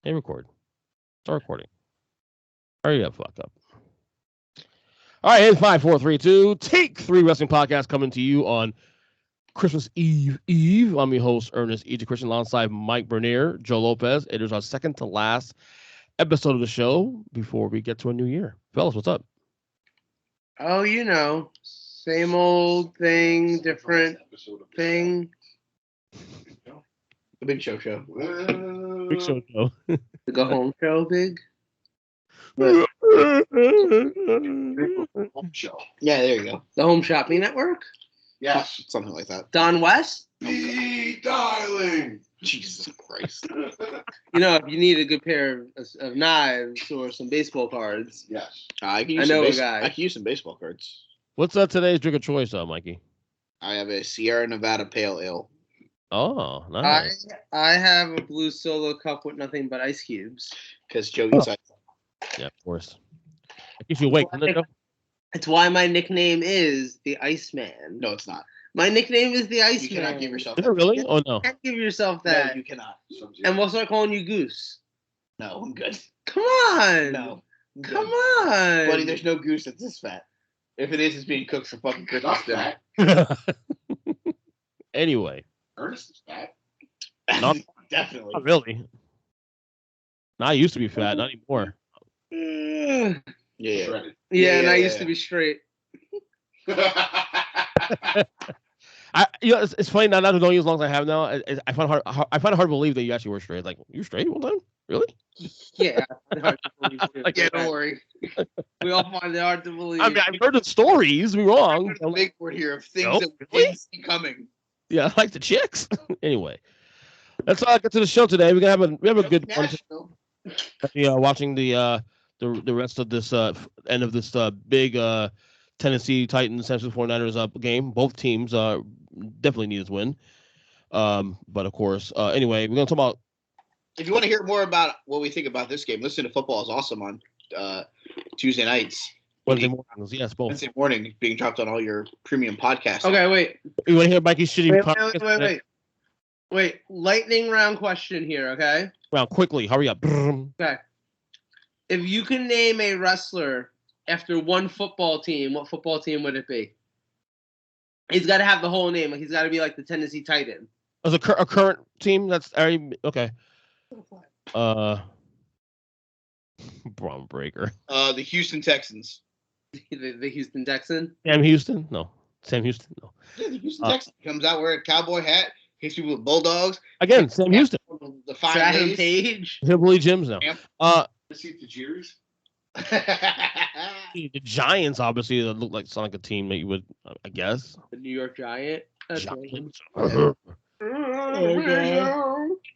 Hey, record. Start recording. Hurry up, fuck up. All right, it's 5, 4, 3, 2. Take 3 Wrestling Podcast coming to you on Christmas Eve. I'm your host, Ernest E.J. Christian, alongside Mike Bernier, Joe Lopez. It is our second to last episode of the show before we get to a new year. Fellas, what's up? Oh, you know, same old thing, different thing. The Big Show show. Big show, Joe. The go home show, big. Home show. Yeah, there you go. The Home Shopping Network. Yes, something like that. Don West. Be dialing. Jesus Christ. You know, if you need a good pair of knives or some baseball cards. Yes. I can I use know some a guy. I can use some baseball cards. What's today's drink of choice, Mikey? I have a Sierra Nevada Pale Ale. Oh, nice. I have a blue Solo cup with nothing but ice cubes. Because Joe eats ice. Yeah, of course. It keeps you awake, doesn't it, Joe? It's why my nickname is the Iceman. No, it's not. My nickname is the Iceman. You cannot give yourself Is that. it really? Oh, no. You can't give yourself No, that. you cannot. And we'll start calling you Goose. No, I'm good. Come on. No. I'm Come good. on. Buddy, there's no goose that's this fat. If it is, it's being cooked for fucking Christmas Not dinner. fat. Anyway, Ernest is fat. Not- Definitely. not really. No, I used to be fat, not anymore. Yeah, Yeah. Shredded. and I yeah, used yeah. to be straight. It's funny now not knowing you as long as I have now. I find it hard to believe that you actually were straight. Like, you straight one time? Really? Yeah. Hard to believe too. Like, Yeah, don't worry. We all find it hard to believe. I mean, I've heard the stories. Be wrong. There's a big word here of things Nope, that we really? didn't see coming. Yeah, I like the chicks. Anyway, let's get to the show today. We have a good one. National. Watching the rest of this end of this big Tennessee Titans San Francisco 49ers game. Both teams definitely need this win. But of course, anyway, we're gonna talk about. If you want to hear more about what we think about this game, listen to Football is Awesome on Tuesday nights. Wednesday mornings. Yes, both. Wednesday morning, being dropped on all your premium podcasts. Okay, wait. You want to hear Mikey's shitty Wait. Lightning round question here, okay? Well, quickly, hurry up. Okay. If you can name a wrestler after one football team, what football team would it be? He's got to have the whole name. Like, he's got to be like the Tennessee Titan. As a current team, that's already okay. Braun Breaker. The Houston Texans. The Houston Texan. Sam Houston? No. Sam Houston? No. Yeah, the Houston Texans comes out wearing a cowboy hat, hits people with bulldogs. Again, Sam Houston. The fine Adam days. Page. Hillbilly Gyms now. Yep. See the Jeers? The Giants obviously sound like a team that you would, I guess. The New York Giant. That's right. Giants.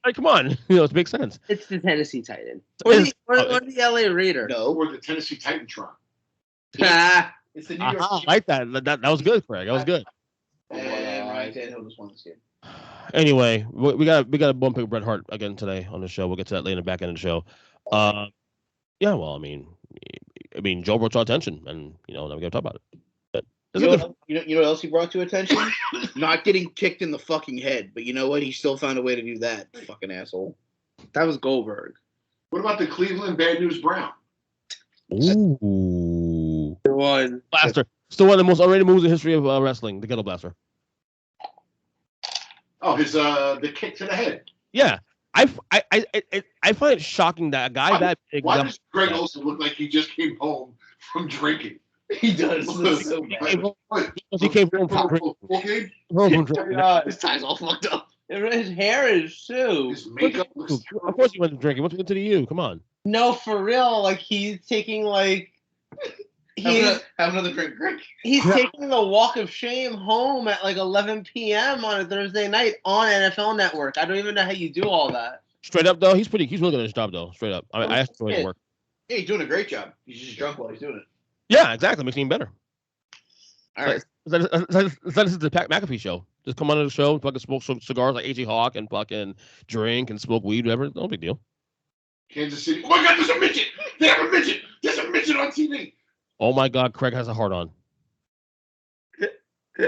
Hey, come on, it makes sense. It's the Tennessee Titan. Or the LA Raider. No, Or the Tennessee Titantron. Ah, it's the New York. I like that. That was good, Craig. That was good. And Ryan Tannehill just won this game. Anyway, we got a bum pick Bret Hart again today on the show. We'll get to that later in the back end of the show. Yeah, well, I mean, Joe brought to our attention, and now we got to talk about it. You know what else he brought to attention? Not getting kicked in the fucking head, but you know what? He still found a way to do that. Fucking asshole. that was Goldberg. What about the Cleveland Bad News Brown? Ooh, One. Blaster, still one of the most underrated moves in the history of wrestling, the Ghetto Blaster. Oh, his the kick to the head. Yeah, I find it shocking that a guy that big. Why does Greg Olson look like he just came home from drinking? He does. That's so bad. He came home from drinking. Full game? His tie's all fucked up. His hair is too. His makeup looks Of course he went to drinking. What's it to you? Come on. No, for real. Like he's taking Have another drink, Greg. he's taking a walk of shame home at like 11 p.m. on a Thursday night on NFL Network. I don't even know how you do all that. Straight up though, he's really good at his job though. Straight up, I asked him to work. Yeah, he's doing a great job. He's just drunk while he's doing it. Yeah, exactly. Makes it even better. All right. This is the Pat McAfee show. Just come on to the show, fucking smoke cigars like AJ Hawk and fucking drink and smoke weed, whatever. No big deal. Kansas City. Oh my God, there's a midget! They have a midget! There's a midget on TV! Oh my God, Craig has a heart on. All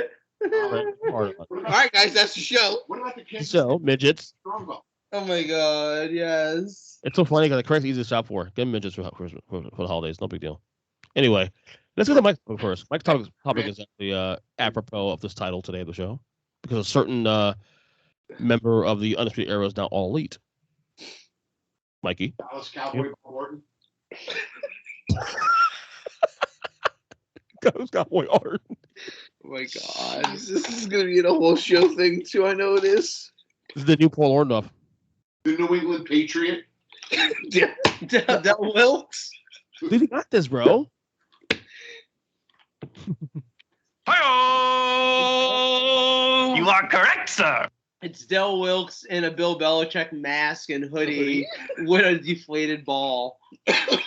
right, guys, that's the show. What about the Kansas So midgets. Strongbow? Oh my god, yes. It's so funny because Craig's easy to shop for. Get him midgets for the holidays. No big deal. Anyway, let's go to Mike's topic first. Mike's topic is actually apropos of this title today of the show because a certain member of the Undisputed Era is now All Elite. Mikey. Dallas Cowboy Orton. Dallas Cowboy Orton. Oh my God. This is gonna be a whole show thing too. I know it is. This is the new Paul Orndorff. The New England Patriot. Del Wilkes. Dude, you got this, bro. Hi-oh! You are correct, sir. It's Del Wilkes in a Bill Belichick mask and hoodie with a deflated ball. The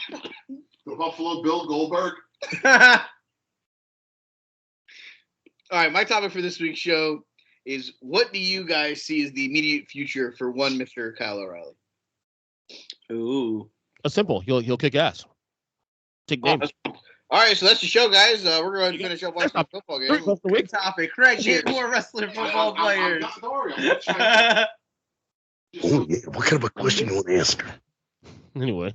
Buffalo Bill Goldberg. All right, my topic for this week's show is: what do you guys see as the immediate future for one Mr. Kyle O'Reilly? Ooh. It's simple. He'll kick ass. Take names. All right, so that's the show, guys. We're going to finish up watching the football game. Good topic. Craig, get more wrestler football players. Don't worry, I'm not trying Oh, yeah. What kind of a question you want to ask her? Anyway.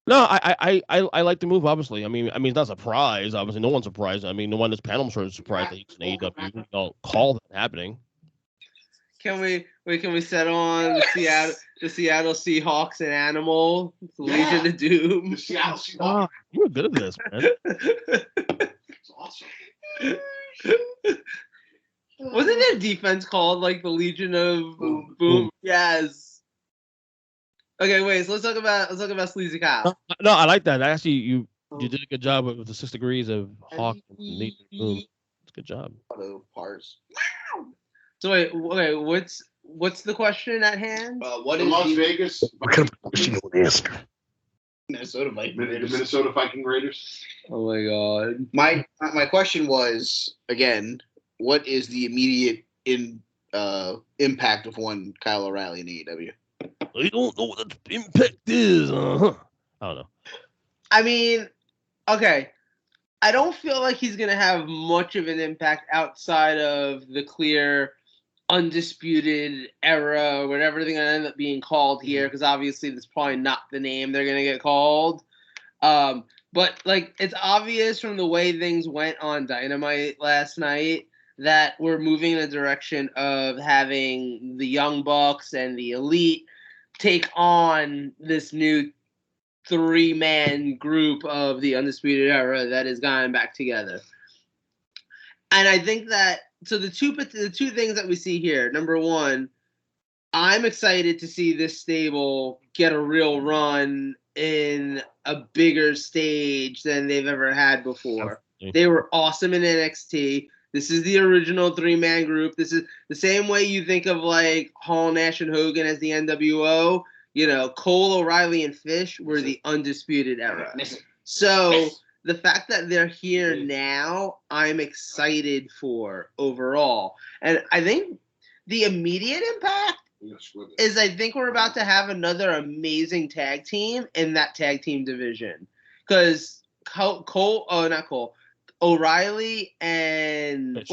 No, I like the move, obviously. I mean, it's not a surprise. Obviously, no one's surprised. I mean, no one in this panel I'm sure is surprised that he's an AEW. We don't call that happening. Can we settle on the Seattle Seahawks and Animal? The Legion of Doom. The Seattle Seahawks. Oh, you were good at this, man. It's awesome. Wasn't their defense called like the Legion of Boom? Yes. Okay, wait. So let's talk about Sleazy Kyle. No, I like that. Actually, you did a good job with the 6 degrees of Hawk and Nathan Boom. It's a good job. Auto parts. So wait, what's the question at hand? What The is Las the Vegas. What kind of a question you want to ask her? Minnesota The Vikings? Minnesota Viking Raiders. Oh my God. My question was, again, what is the immediate impact of one Kyle O'Reilly in AEW? I don't know what the impact is. I don't know. I mean, okay. I don't feel like he's gonna have much of an impact outside of the clear Undisputed Era or whatever they're gonna end up being called here, because obviously that's probably not the name they're gonna get called. But like it's obvious from the way things went on Dynamite last night that we're moving in a direction of having the Young Bucks and the Elite take on this new 3-man group of the Undisputed Era that has gotten back together. And I think that so the two things that we see here, number one, I'm excited to see this stable get a real run in a bigger stage than they've ever had before. They were awesome in NXT. This is the original 3-man group. This is the same way you think of like Hall, Nash, and Hogan as the NWO. You know, Cole, O'Reilly, and Fish were the Undisputed Era. So the fact that they're here now, I'm excited for overall. And I think the immediate impact is I think we're about to have another amazing tag team in that tag team division. Because O'Reilly and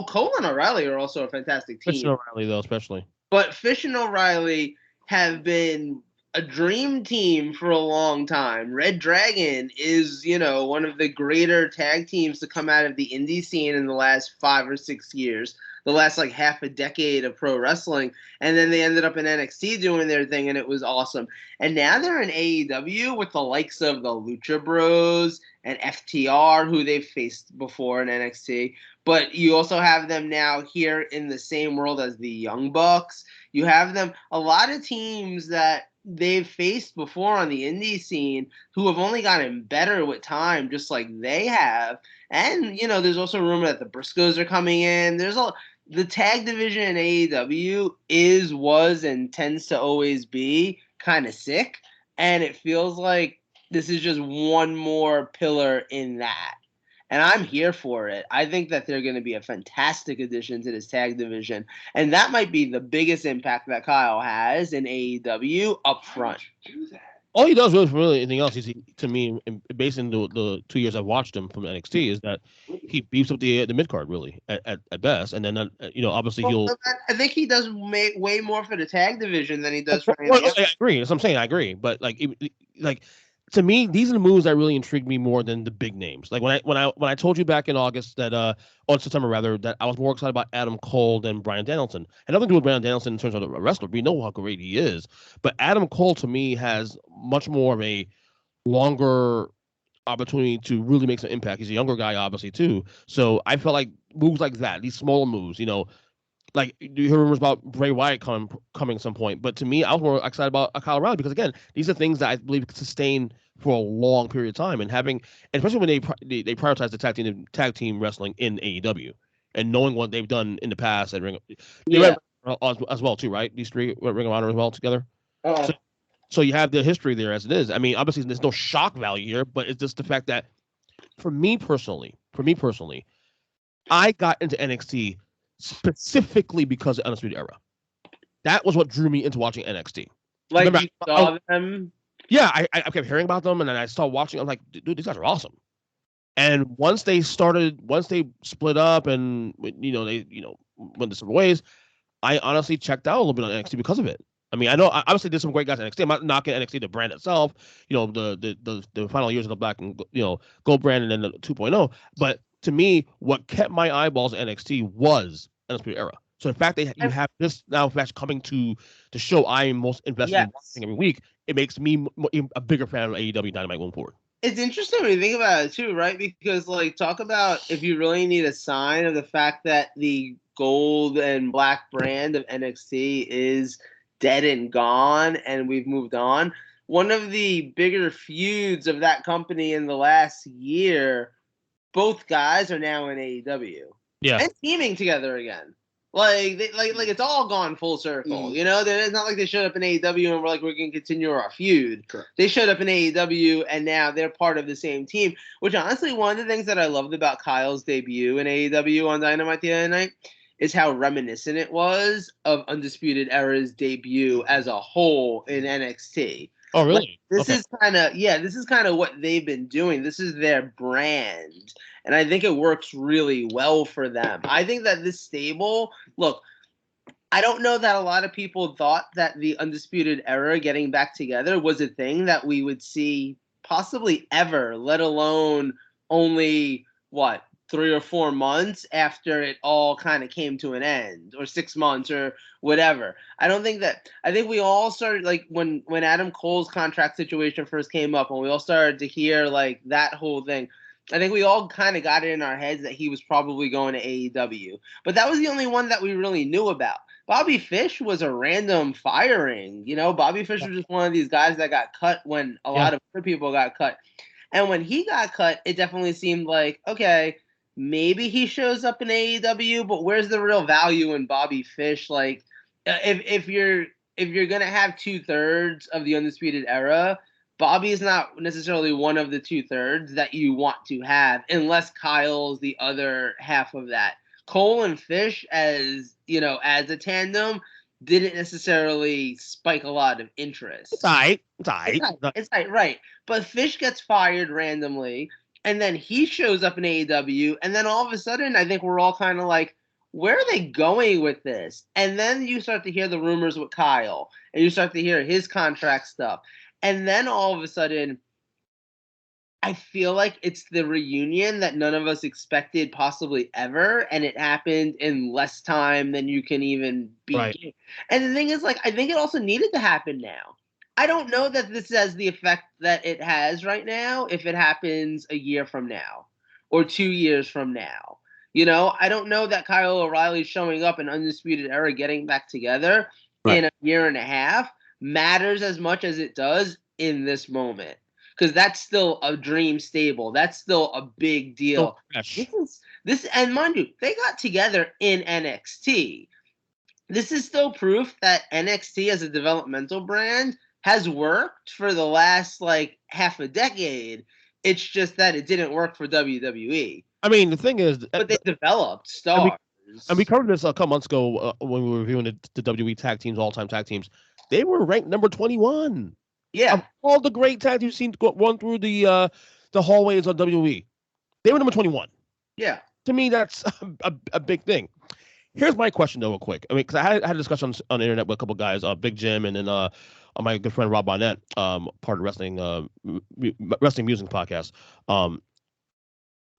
Cole and O'Reilly are also a fantastic team. Fish and O'Reilly, though, especially. But Fish and O'Reilly have been a dream team for a long time. Red Dragon is, one of the greater tag teams to come out of the indie scene in the last 5 or 6 years. The last like half a decade of pro wrestling. And then they ended up in NXT doing their thing, and it was awesome. And now they're in AEW with the likes of the Lucha Bros and FTR, who they've faced before in NXT. But you also have them now here in the same world as the Young Bucks. You have them, a lot of teams that they've faced before on the indie scene who have only gotten better with time, just like they have. And, there's also rumor that the Briscoes are coming in. The tag division in AEW was, and tends to always be kind of sick. And it feels like this is just one more pillar in that. And I'm here for it. I think that they're going to be a fantastic addition to this tag division. And that might be the biggest impact that Kyle has in AEW up front. all he does really for really anything else is to me, based on the 2 years I've watched him from NXT, is that he beefs up the mid card really at best, and then obviously he'll. I think he does way more for the tag division than he does for anything else. I agree. That's what I'm saying. I agree, but like to me, these are the moves that really intrigue me more than the big names. Like when I told you back in August that on September rather, that I was more excited about Adam Cole than Bryan Danielson. And nothing to do with Bryan Danielson in terms of a wrestler. We know how great he is, but Adam Cole to me has much more of a longer opportunity to really make some impact. He's a younger guy, obviously too. So I felt like moves like that, these smaller moves, like you hear rumors about Bray Wyatt coming at some point, but to me, I was more excited about Kyle O'Reilly because again, these are things that I believe could sustain for a long period of time, and especially when they prioritize the tag team wrestling in AEW, and knowing what they've done in the past at Ring, as well too, right? These three Ring of Honor as well together. So you have the history there as it is. I mean, obviously there's no shock value here, but it's just the fact that for me personally, I got into NXT specifically because of Undisputed Era. That was what drew me into watching NXT. Like you saw them? Yeah, I kept hearing about them, and then I started watching. I'm like, dude, these guys are awesome. And once they split up, and they went to separate ways, I honestly checked out a little bit on NXT because of it. I mean, I know obviously there's some great guys in NXT. I'm not knocking NXT the brand itself. The final years of the Black and Gold brand and then the 2.0. But to me, what kept my eyeballs at NXT was Undisputed Era. So the fact that you have this now coming to the show I am most invested in watching every week, it makes me a bigger fan of AEW Dynamite going forward. It's interesting when you think about it too, right? Because talk about if you really need a sign of the fact that the gold and black brand of NXT is dead and gone and we've moved on. One of the bigger feuds of that company in the last year, both guys are now in AEW. Yeah. And teaming together again. Like it's all gone full circle. It's not like they showed up in AEW and we're like, we're going to continue our feud. Correct. They showed up in AEW and now they're part of the same team, which honestly, one of the things that I loved about Kyle's debut in AEW on Dynamite the other night is how reminiscent it was of Undisputed Era's debut as a whole in NXT. Oh, really? This is kind of what they've been doing. This is their brand. And I think it works really well for them. I think that this stable, look, I don't know that a lot of people thought that the Undisputed Era getting back together was a thing that we would see possibly ever, let alone only, 3 or 4 months after it all kind of came to an end, or 6 months or whatever. I think we all started, when Adam Cole's contract situation first came up and we all started to hear that whole thing, I think we all kind of got it in our heads that he was probably going to AEW. But that was the only one that we really knew about. Bobby Fish was a random firing. Bobby Fish was just one of these guys that got cut when a lot of other people got cut. And when he got cut, it definitely seemed like, okay, maybe he shows up in AEW, but where's the real value in Bobby Fish? If you're going to have 2/3 of the Undisputed Era, Bobby is not necessarily one of the 2/3 that you want to have, unless Kyle's the other half of that. Cole and Fish, as a tandem, didn't necessarily spike a lot of interest. It's right. It's right. But Fish gets fired randomly, and then he shows up in AEW, and then all of a sudden, I think we're all kind of like, where are they going with this? And then you start to hear the rumors with Kyle, and you start to hear his contract stuff. And then all of a sudden, I feel like it's the reunion that none of us expected possibly ever, and it happened in less time than you can even begin. Right. And the thing is, I think it also needed to happen now. I don't know that this has the effect that it has right now if it happens a year from now or 2 years from now. I don't know that Kyle O'Reilly showing up in Undisputed Era getting back together in a year and a half matters as much as it does in this moment, because that's still a dream stable. That's still a big deal. This, and mind you, they got together in NXT. This is still proof that NXT as a developmental brand has worked for the last half a decade. It's just that it didn't work for WWE. I mean, the thing is, but they developed stars. And we covered this a couple months ago when we were reviewing the WWE tag teams, all-time tag teams. They were ranked number 21 Yeah. Of all the great tags you've seen run through the hallways of WWE, they were number 21. Yeah. To me, that's a big thing. Here's my question, though, real quick. I mean, because I had a discussion on the internet with a couple guys, Big Jim, and then my good friend Rob Bonnet, part of the Wrestling Music podcast.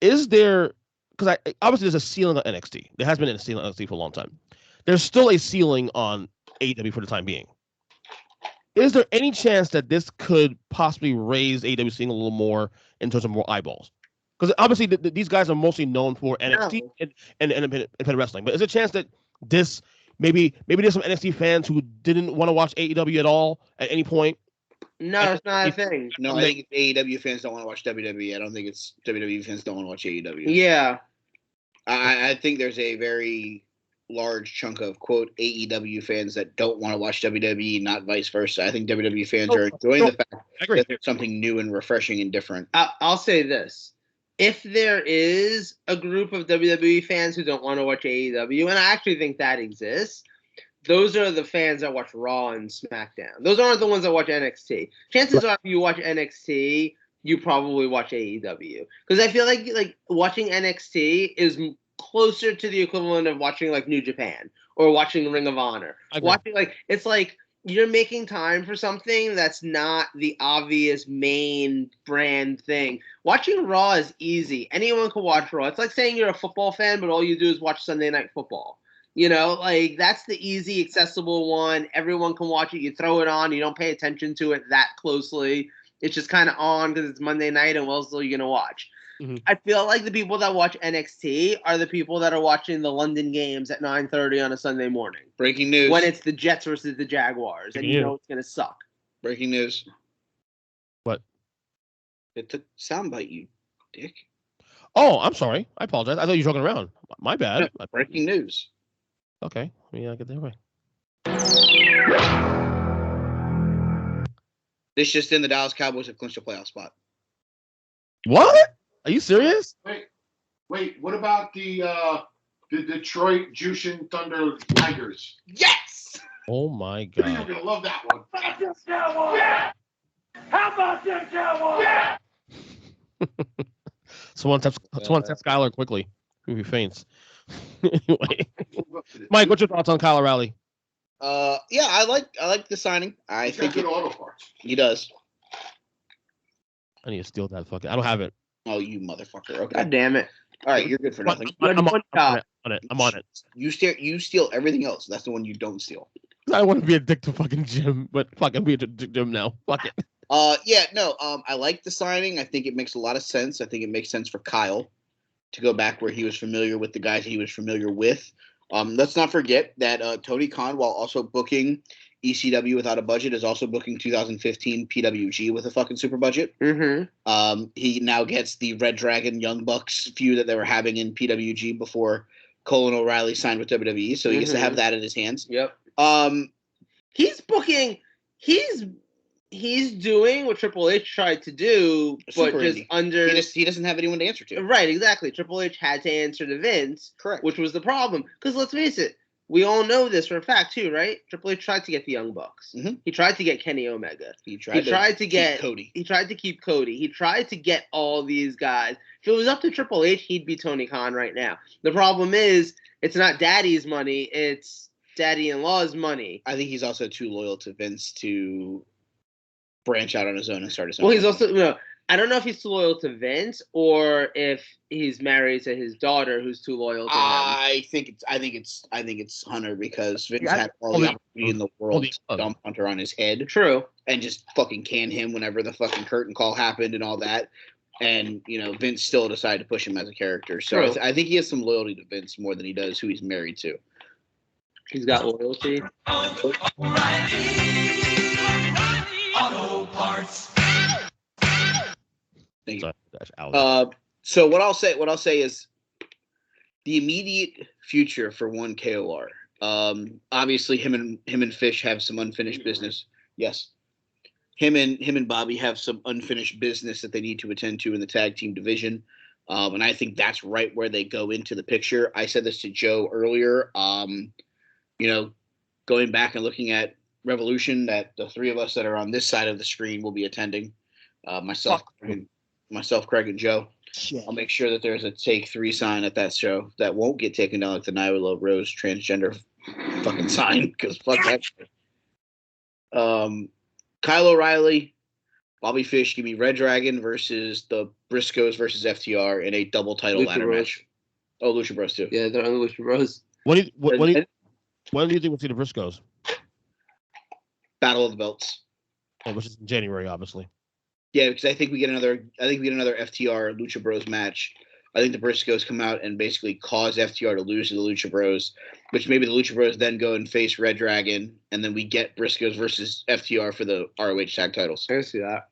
Is there, because obviously there's a ceiling on NXT. There has been a ceiling on NXT for a long time. There's still a ceiling on AEW for the time being. Is there any chance that this could possibly raise AEW ceiling a little more in terms of more eyeballs? Because obviously these guys are mostly known for NXT and independent wrestling. But is there a chance that this maybe there's some NXT fans who didn't want to watch AEW at all at any point? No, it's not a thing. No, I think AEW fans don't want to watch WWE. I don't think it's WWE fans don't want to watch AEW. Yeah. I think there's a very large chunk of, quote, AEW fans that don't want to watch WWE, not vice versa. I think WWE fans are enjoying the fact that there's something new and refreshing and different. I'll say this. If there is a group of WWE fans who don't want to watch AEW, and I actually think that exists, those are the fans that watch Raw and SmackDown. Those aren't the ones that watch NXT. Chances are, if you watch NXT, you probably watch AEW. Because I feel like watching NXT is closer to the equivalent of watching like New Japan or watching Ring of Honor. Watching it's like you're making time for something that's not the obvious main brand thing. Watching Raw is easy. Anyone can watch Raw. It's like saying you're a football fan, but all you do is watch Sunday Night Football. You know, like that's the easy, accessible one. Everyone can watch it. You throw it on. You don't pay attention to it that closely. It's just kind of on because it's Monday night and what else are you going to watch? Mm-hmm. I feel like the people that watch NXT are the people that are watching the London games at 9:30 on a Sunday morning. Breaking news. When it's the Jets versus the Jaguars, and you know it's going to suck. Breaking news. What? It took soundbite, you dick. Oh, I'm sorry. I apologize. I thought you were joking around. My bad. No, breaking news. Okay. Let me get that way. This just in, the Dallas Cowboys have clinched a playoff spot. What? Are you serious? Wait. What about the Detroit Jushin Thunder Tigers? Yes! Oh my God! You're gonna love that one. Yeah! How about them Cowboys? Yeah! Someone tap Skylar quickly. He faints. Anyway, Mike, what's your thoughts on Kyle O'Reilly? Yeah, I like the signing. I think good auto parts. He does. I need to steal that fucking. I don't have it. Oh, you motherfucker! Okay. God damn it! All right, you're good for nothing. I'm on it. I'm on it. You steal everything else. That's the one you don't steal. I want to be a dick to fucking Jim, but fuck, I'm being a dick to Jim now. Fuck it. I like the signing. I think it makes a lot of sense. I think it makes sense for Kyle to go back where he was familiar with the guys he was familiar with. Let's not forget that Tony Khan, while also booking ECW without a budget, is also booking 2015 PWG with a fucking super budget. Mm-hmm. He now gets the Red Dragon Young Bucks feud that they were having in PWG before Cole and O'Reilly signed with WWE, so he gets to have that in his hands. Yep. He's booking. He's doing what Triple H tried to do, but just under. He doesn't have anyone to answer to. Right, exactly. Triple H had to answer to Vince, correct, which was the problem. Because let's face it, we all know this for a fact too, right? Triple H tried to get the Young Bucks. Mm-hmm. He tried to get Kenny Omega. He tried to get Cody. He tried to keep Cody. He tried to get all these guys. If it was up to Triple H, he'd be Tony Khan right now. The problem is, it's not Daddy's money; it's Daddy-in-law's money. I think he's also too loyal to Vince to branch out on his own and start his own. Well, he's also I don't know if he's too loyal to Vince or if he's married to his daughter who's too loyal to him. I think it's Hunter, because Vince had all the opportunity in the world to dump Hunter on his head. True. And just fucking can him whenever the fucking curtain call happened and all that. And, Vince still decided to push him as a character. So I think he has some loyalty to Vince more than he does who he's married to. He's got loyalty. Auto parts. Thank you. So what I'll say is the immediate future for one KOR. Obviously him and Fish have some unfinished business. Yes. Him and Bobby have some unfinished business that they need to attend to in the tag team division. And I think that's right where they go into the picture. I said this to Joe earlier. Going back and looking at Revolution that the three of us that are on this side of the screen will be attending. Myself, Craig, and Joe. Shit. I'll make sure that there's a Take 3 sign at that show that won't get taken down like the Nyla Rose transgender fucking sign, because fuck that shit. Kyle O'Reilly, Bobby Fish, give me Red Dragon versus the Briscoes versus FTR in a double title Lucha ladder Bros. match. Oh, Lucha Bros too. Yeah, they're on the Lucha Bros. When do you think we'll see the Briscoes? Battle of the Belts. Oh, which is in January, obviously. Yeah, because I think we get another FTR Lucha Bros match. I think the Briscoes come out and basically cause FTR to lose to the Lucha Bros, which maybe the Lucha Bros then go and face Red Dragon, and then we get Briscoes versus FTR for the ROH tag titles. I can see that.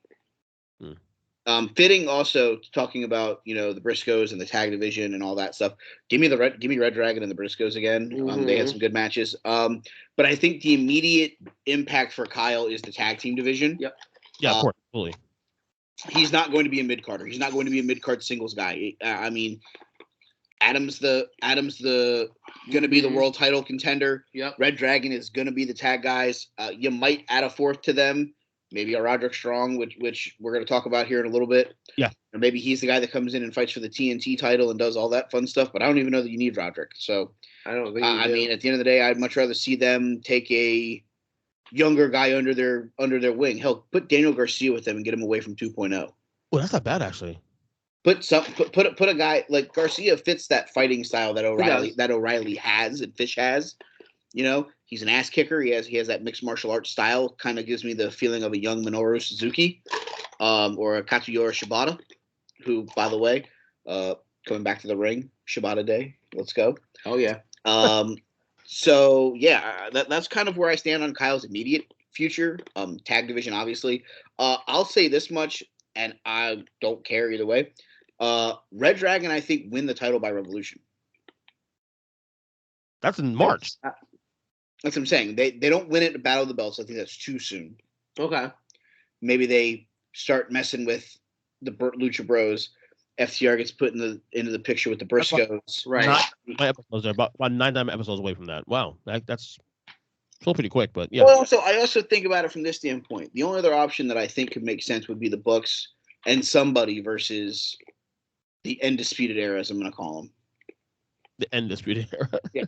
Fitting also talking about the Briscoes and the tag division and all that stuff. Give me Red Dragon and the Briscoes again. They had some good matches. But I think the immediate impact for Kyle is the tag team division. Yep. Yeah, of course, absolutely. He's not going to be a mid-carder. He's not going to be a mid-card singles guy. I mean, Adam's the going to be the world title contender. Yep. Red Dragon is going to be the tag guys. You might add a fourth to them, maybe a Roderick Strong, which we're going to talk about here in a little bit. Yeah. Or maybe he's the guy that comes in and fights for the TNT title and does all that fun stuff. But I don't even know that you need Roderick. So I don't think. I mean, at the end of the day, I'd much rather see them take a younger guy under their wing. Hell, put Daniel Garcia with them and get him away from 2.0. Well, that's not bad, actually. Put a guy like Garcia fits that fighting style that O'Reilly has and Fish has. He's an ass kicker. He has that mixed martial arts style. Kind of gives me the feeling of a young Minoru Suzuki, or a Katsuyori Shibata, who, by the way, coming back to the ring, Shibata Day. Let's go. Oh yeah. So yeah, that's kind of where I stand on Kyle's immediate future. Tag division, obviously. I'll say this much, and I don't care either way. Red Dragon, I think, win the title by Revolution. That's in March. That's what I'm saying. They don't win it at Battle of the Belts. I think that's too soon. Okay. Maybe they start messing with the Lucha Bros. FTR gets put into the picture with the Briscoes. Right. My episodes are about 9 episodes away from that. Wow, that's still pretty quick, but yeah. Well, I also think about it from this standpoint. The only other option that I think could make sense would be the Bucks and somebody versus the Undisputed Era, as I'm going to call them. The Undisputed Era. Yeah.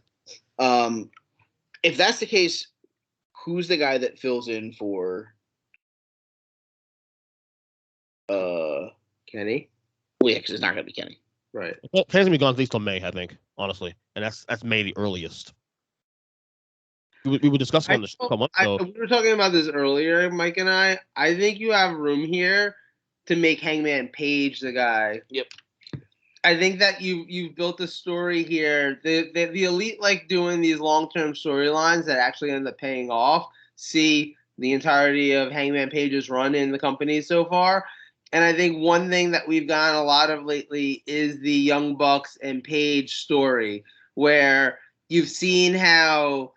If that's the case, who's the guy that fills in for Kenny? Well, yeah, because it's not going to be Kenny. Right. Well, Kenny's gonna be gone at least till May, I think, honestly, and that's May the earliest. We were discussing on the show a couple months ago. We were talking about this earlier, Mike and I. I think you have room here to make Hangman Page the guy. Yep. I think that you've built a story here. The Elite like doing these long-term storylines that actually end up paying off. See the entirety of Hangman Page's run in the company so far. And I think one thing that we've gotten a lot of lately is the Young Bucks and Page story, where you've seen how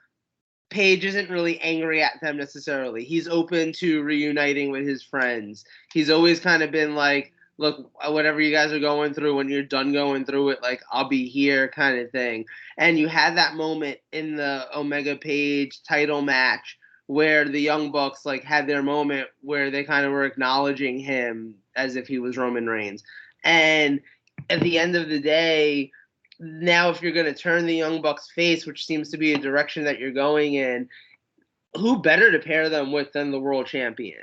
Page isn't really angry at them necessarily. He's open to reuniting with his friends. He's always kind of been like, look, whatever you guys are going through, when you're done going through it, like, I'll be here kind of thing. And you had that moment in the Omega Page title match where the Young Bucks like had their moment where they kind of were acknowledging him as if he was Roman Reigns. And at the end of the day, now if you're going to turn the Young Bucks face, which seems to be a direction that you're going in, who better to pair them with than the world champion?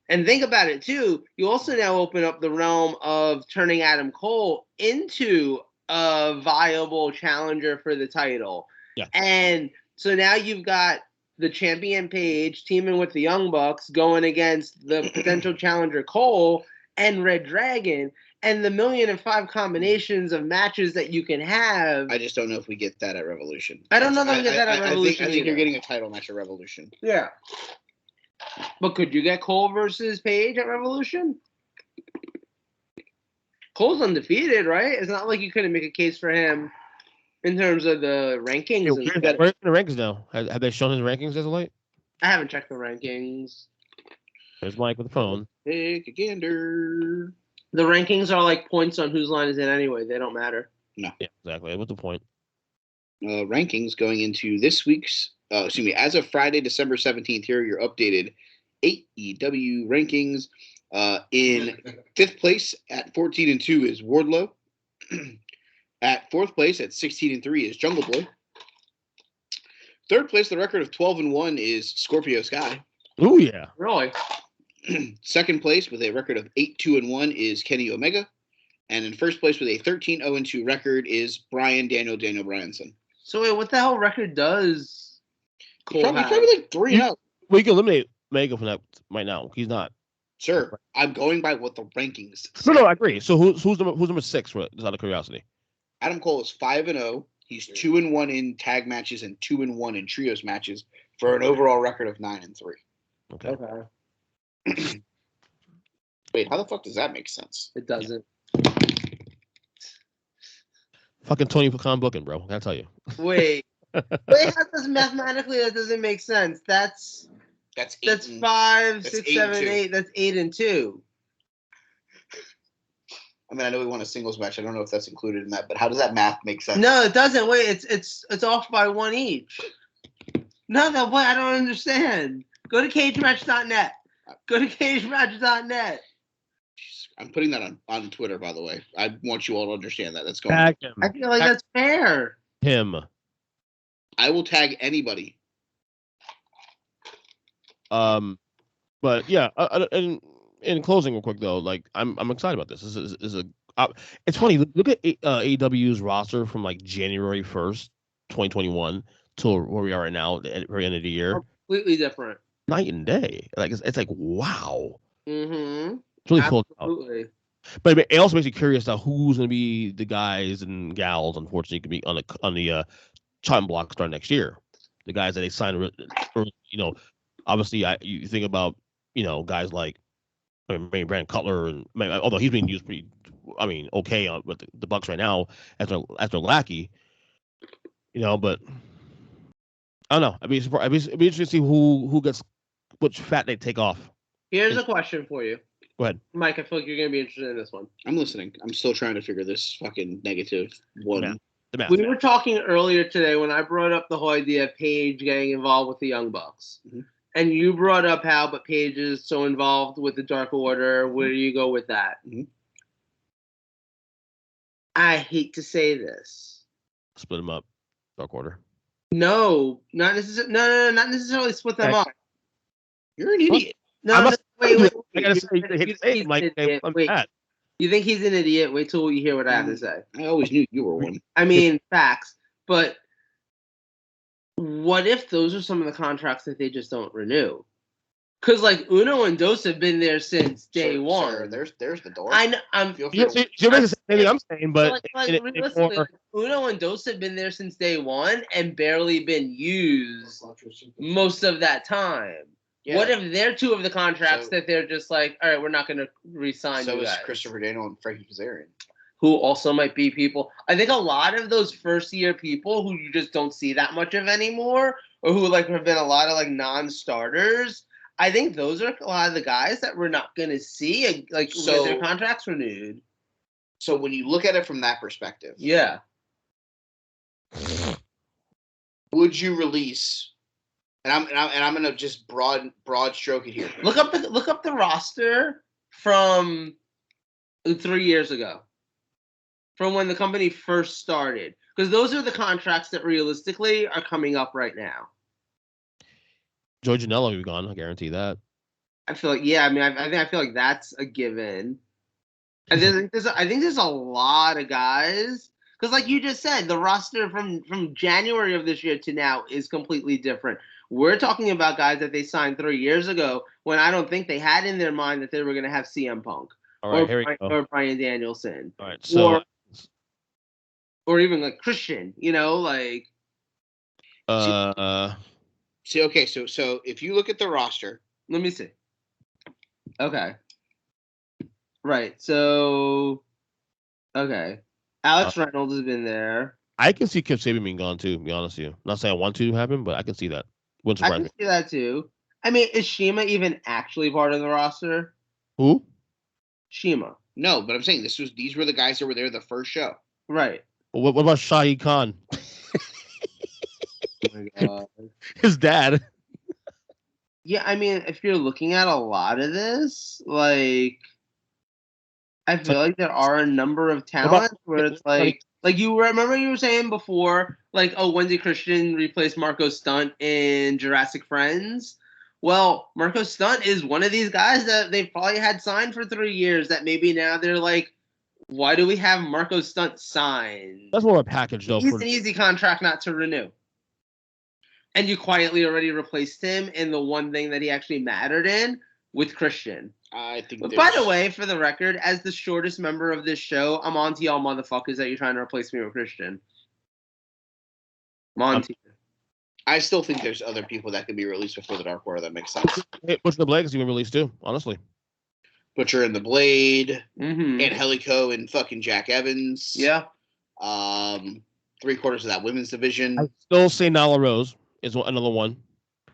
And think about it too, you also now open up the realm of turning Adam Cole into a viable challenger for the title. Yeah. And so now you've got the champion Page teaming with the Young Bucks going against the potential challenger Cole and Red Dragon, and the 1,000,005 combinations of matches that you can have. I just don't know if we get that at Revolution. I don't know that we get that at Revolution. I think you're getting a title match at Revolution. Yeah. But could you get Cole versus Page at Revolution? Cole's undefeated, right? It's not like you couldn't make a case for him in terms of the rankings. Where's the rankings now? Have they shown his rankings as of late? I haven't checked the rankings. There's Mike with the phone. Take a gander. The rankings are like points on whose line is in anyway. They don't matter. No. Yeah, exactly. What's the point? Rankings going into this week's as of Friday, December 17th, here are your updated AEW rankings. In 5th place at 14-2 is Wardlow. At 4th place at 16-3 is Jungle Boy. 3rd place, the record of 12-1 is Scorpio Sky. Oh yeah. Really? 2nd place with a record of 8-2-1 is Kenny Omega. And in 1st place with a 13-0-2 record is Daniel Bryanson. So wait, what the hell record does Cole Probably have? like 3-0. We can eliminate Omega from that right now. He's not. Sir, I'm going by what the rankings say. No, I agree. So who's number 6? Just out of curiosity. Adam Cole is 5-0. He's 2-1 in tag matches and 2-1 in trios matches for an overall record of 9-3. Okay. Wait, how the fuck does that make sense? It doesn't. Fucking Tony Khan booking, bro. I tell you. Wait, how does mathematically that doesn't make sense? That's 5, 6, 7, 8. That's 8-2. I mean, I know we won a singles match. I don't know if that's included in that, but how does that math make sense? No, it doesn't. Wait, it's off by 1 each. No, I don't understand. Go to cagematch.net. Go to cagematch.net. I'm putting that on Twitter, by the way. I want you all to understand that. That's going. Tag him. I feel like that's fair. Him. I will tag anybody. But yeah, and in closing, real quick though, like I'm excited about this. This is it's funny. Look at AEW's roster from like January 1st, 2021 till where we are right now at the very end of the year. Completely different. Night and day. Like it's like wow. Mm-hmm. It's really cool. Absolutely. But it also makes you curious now who's going to be the guys and gals. Unfortunately, could be on the chopping block starting next year. The guys that they signed, obviously you think about guys like Brandon Cutler, and although he's being used pretty, okay with the Bucks right now as their lackey, but I don't know. I'd be interested to see who gets which fat they take off. Here's a question for you. Go ahead, Mike. I feel like you're gonna be interested in this one. I'm listening. I'm still trying to figure this fucking negative one. We were talking earlier today when I brought up the whole idea of Paige getting involved with the Young Bucks. Mm-hmm. And you brought up but Paige is so involved with the Dark Order. Where do you go with that? Mm-hmm. I hate to say this. Split them up. Dark Order. No, not necessarily. No, not necessarily split them up. You're an idiot. No, wait. I gotta say, Mike. You think he's an idiot? Wait till you hear what I have to say. I always knew you were one. I mean, facts. But what if those are some of the contracts that they just don't renew? Because like Uno and Dos have been there since day one. Sir, there's the door. I know. I'm saying, but realistically, Uno and Dos have been there since day one and barely been used most of that time. Yeah. What if they're two of the contracts that they're just like, all right, we're not going to re-sign you guys? So is Christopher Daniel and Frankie Kazarian, who also might be people. I think a lot of those first-year people who you just don't see that much of anymore, or who like have been a lot of like non-starters. I think those are a lot of the guys that we're not going to see with their contracts renewed. So when you look at it from that perspective, yeah, would you release? And I'm gonna just broad stroke it here. Look up the roster from 3 years ago, from when the company first started, because those are the contracts that realistically are coming up right now. Joey Janela will be gone. I guarantee that. I feel like I feel like that's a given. I think there's a lot of guys. Because like you just said, the roster from January of this year to now is completely different. We're talking about guys that they signed 3 years ago when I don't think they had in their mind that they were going to have CM Punk or Bryan Danielson. All right, so or even like Christian, like. See, okay, so if you look at the roster, let me see. Okay. Right. So. Okay. Alex Reynolds has been there. I can see Kip Sabian being gone too, to be honest with you. Not saying I want to happen, but I can see that. Wouldn't surprise me. I can see that too. I mean, is Shima even actually part of the roster? Who? Shima. No, but I'm saying these were the guys that were there the first show. Right. Well, what about Shahid Khan? my God. His dad. Yeah, I mean, if you're looking at a lot of this, like, I feel like there are a number of talents where it's like you remember you were saying before, like, oh, Wendy Christian replaced Marco Stunt in Jurassic Friends. Well, Marco Stunt is one of these guys that they've probably had signed for 3 years that maybe now they're like, why do we have Marco Stunt signed? That's more of a package, though. He's an easy contract not to renew. And you quietly already replaced him in the one thing that he actually mattered in with Christian. I think. But by the way, for the record, as the shortest member of this show, I'm on to y'all motherfuckers that you're trying to replace me with Christian. I'm on to you. I still think there's other people that could be released before the Dark Order. That makes sense. Hey, Butcher the Blade is even released too, honestly. Butcher and the Blade, Mm-hmm. and Helico and fucking Jack Evans. Yeah. 3/4 of that women's division. I still say Nyla Rose is another one.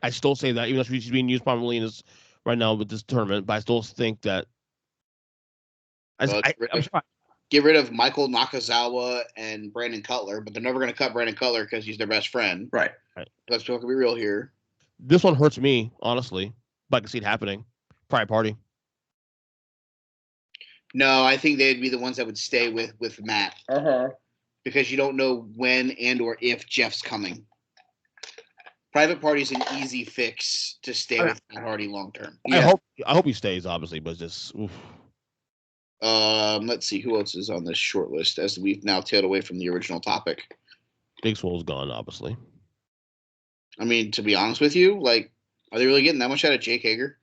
I still say that, even though she's being used prominently in this right now with this tournament, but I still think that. I'm surprised. Get rid of Michael Nakazawa and Brandon Cutler, but they're never going to cut Brandon Cutler because he's their best friend. Right. Let's be real here. This one hurts me, honestly, but I can see it happening. Pride Party. No, I think they'd be the ones that would stay with Matt. Uh-huh. Because you don't know when and or if Jeff's coming. Private Party's an easy fix to stay with Matt Hardy long term. Yeah. I hope he stays, obviously, but just oof. Let's see who else is on this short list as we've now tailed away from the original topic. Big Swole's gone, obviously. I mean, to be honest with you, like, are they really getting that much out of Jake Hager?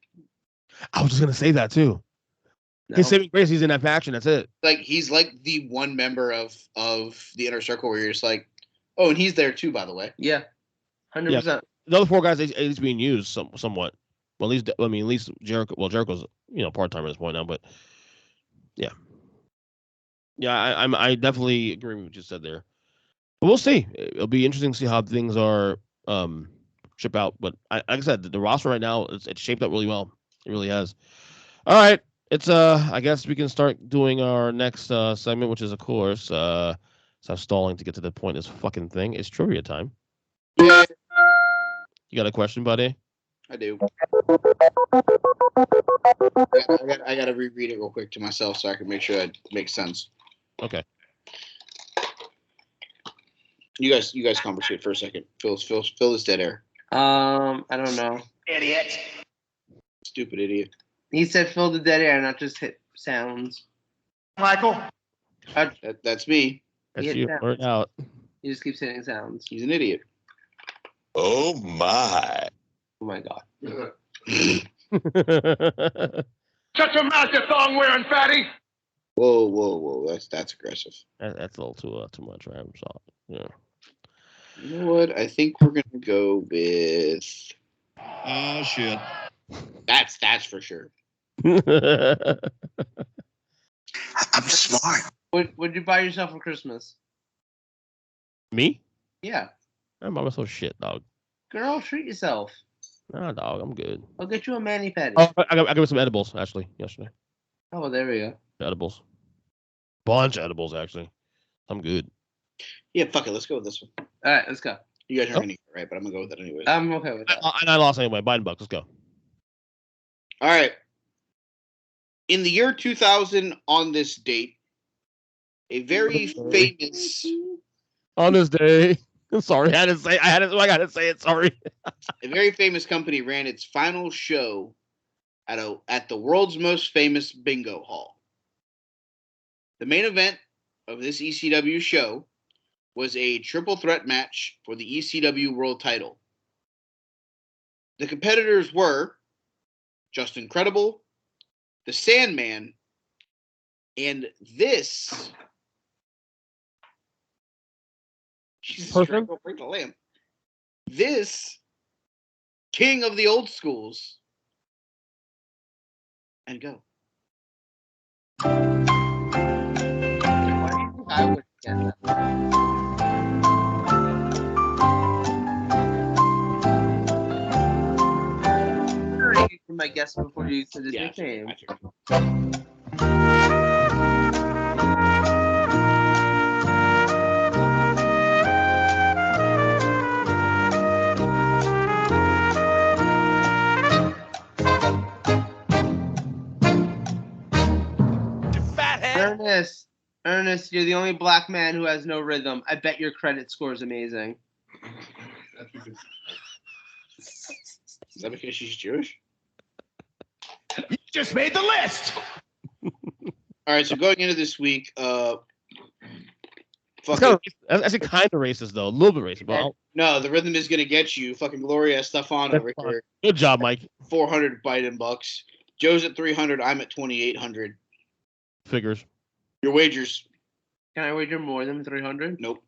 I was just gonna say that too. No. His saving grace, he's in that faction. That's it. Like, he's like the one member of the inner circle where you're just like, oh, and he's there too, by the way. Yeah. 100%. The other 4 guys at least being used somewhat. Well, at least Jericho. Well, Jericho's part time at this point now, but yeah. I definitely agree with what you said there. But we'll see. It'll be interesting to see how things are ship out. But like I said, the roster right now it's shaped up really well. It really has. All right. It's I guess we can start doing our next segment, which is of course so I'm stalling to get to the point of this fucking thing. It's trivia time. Yeah. You got a question, buddy? I do. I gotta reread it real quick to myself so I can make sure it makes sense. Okay. You guys conversate for a second. Fill this dead air. I don't know. Idiot. Stupid idiot. He said fill the dead air, not just hit sounds. Michael. That's me. That's Yeah, you. yeah. Blurt out. He just keeps hitting sounds. He's an idiot. Oh my. Oh my God. Shut your mouth, you thong-wearing fatty. Whoa. That's aggressive. That's a little too much, right? I'm sorry. Yeah. You know what? I think we're gonna go with. Oh shit. That's for sure. I'm smart. What'd you buy yourself for Christmas? Me? Yeah. I'm by myself shit, dog. Girl, treat yourself. Nah, dog, I'm good. I'll get you a mani-pedi. Oh, I got me some edibles, actually, yesterday. Oh, well, there we go. Edibles. Bunch of edibles, actually. I'm good. Yeah, fuck it. Let's go with this one. All right, let's go. You guys aren't gonna get it right, but I'm gonna go with it anyways. I'm okay with that. I lost anyway. Biden bucks. Let's go. All right. In the year 2000, on this date, a very famous, On this day. Sorry, I gotta say it. Sorry. a very famous company ran its final show at the world's most famous bingo hall. The main event of this ECW show was a triple threat match for the ECW world title. The competitors were Justin Credible, the Sandman, and this. Jesus Person? Christ, don't break the lamp. This king of the old schools. And go. Why do you think I would get that? My guess before you said his nickname. Ernest, you're the only black man who has no rhythm. I bet your credit score is amazing. That's because Is that because she's Jewish? Just made the list. All right, so going into this week, It's fucking actually kind of racist though, a little bit racist. But no, the rhythm is gonna get you. Fucking Gloria Stefan That's over fine. here, good job, Mike. 400 Biden bucks. Joe's at 300. I'm at 2,800. Figures. Your wagers? Can I wager more than 300? Nope.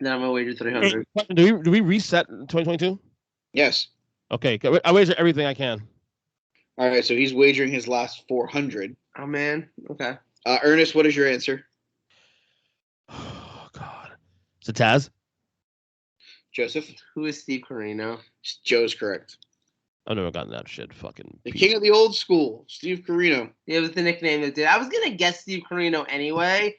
Then I'm gonna wager 300. Do we reset in 2022? Yes. Okay, I wager everything I can. All right, so he's wagering his last 400. Oh man. Okay. Ernest, what is your answer? Oh God. Is it Taz? Joseph? Who is Steve Carino? Joe's correct. I've never gotten that shit. Fucking. The piece. king of the old school, Steve Carino. Yeah, it was the nickname that did. I was gonna guess Steve Carino anyway,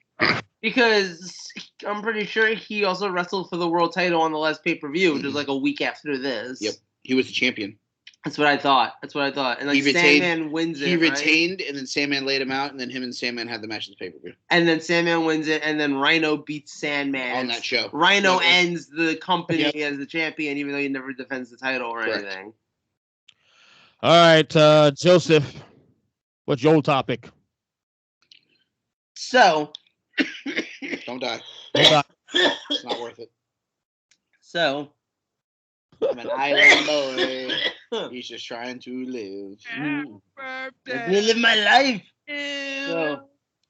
because I'm pretty sure he also wrestled for the world title on the last pay-per-view, which was like a week after this. Yep. He was the champion. That's what I thought. And like He retained- Sandman wins it. He right? retained, and then Sandman laid him out, and then him and Sandman had the match at the pay-per-view And then Sandman wins it, and then Rhino beats Sandman. on that show. Rhino That was- ends the company Yep. as the champion, even though he never defends the title or Correct. anything. All right, Joseph. What's your topic? So, Don't die. Hold It's not worth it. so I'm an island boy. He's just trying to live. let me live my life. So,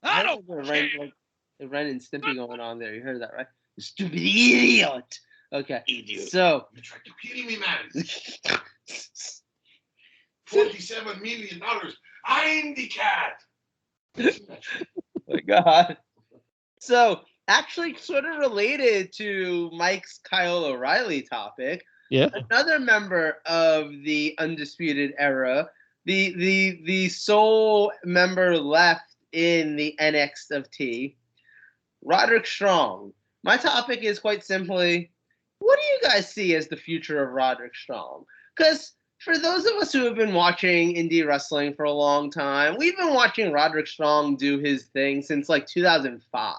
I don't the care. Ren and Stimpy going on there. You heard that, right? You stupid idiot. Okay. Idiot. So, you tried to kill me, man. $47 million. I'm the cat. my God. So, actually, sort of related to Mike's Kyle O'Reilly topic, Yeah. another member of the Undisputed Era, the sole member left in the NXT, Roderick Strong. My topic is quite simply, what do you guys see as the future of Roderick Strong? Because for those of us who have been watching indie wrestling for a long time, we've been watching Roderick Strong do his thing since like 2005.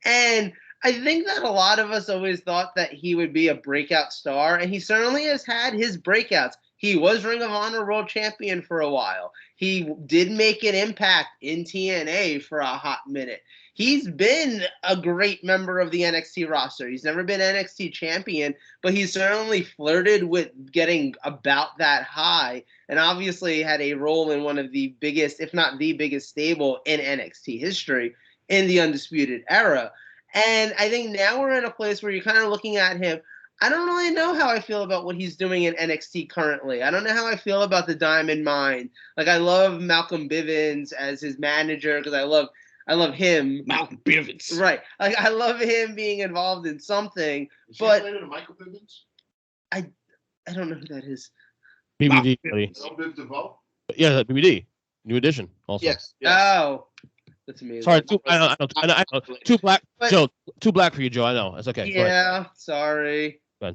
And I think that a lot of us always thought that he would be a breakout star, and he certainly has had his breakouts. He was Ring of Honor World Champion for a while. He did make an impact in TNA for a hot minute. He's been a great member of the NXT roster. He's never been NXT champion, but he's certainly flirted with getting about that high, and obviously had a role in one of the biggest, if not the biggest stable in NXT history in the Undisputed Era. And I think now we're in a place where you're kind of looking at him. I don't really know how I feel about what he's doing in NXT currently. I don't know how I feel about the Diamond Mine. Like, I love Malcolm Bivens as his manager because I love him. Malcolm Bivens. Right. Like, I love him being involved in something. Is But- he related to Michael Bivens? I don't know who that is. BBD. buddy. No Biv DeVoe? Yeah, BBD. New edition. Also. Yes. Oh, that's amazing. Sorry, I know. Too black. But- Joe, too black for you, Joe. I know. It's okay. Go ahead. Yeah, sorry. Go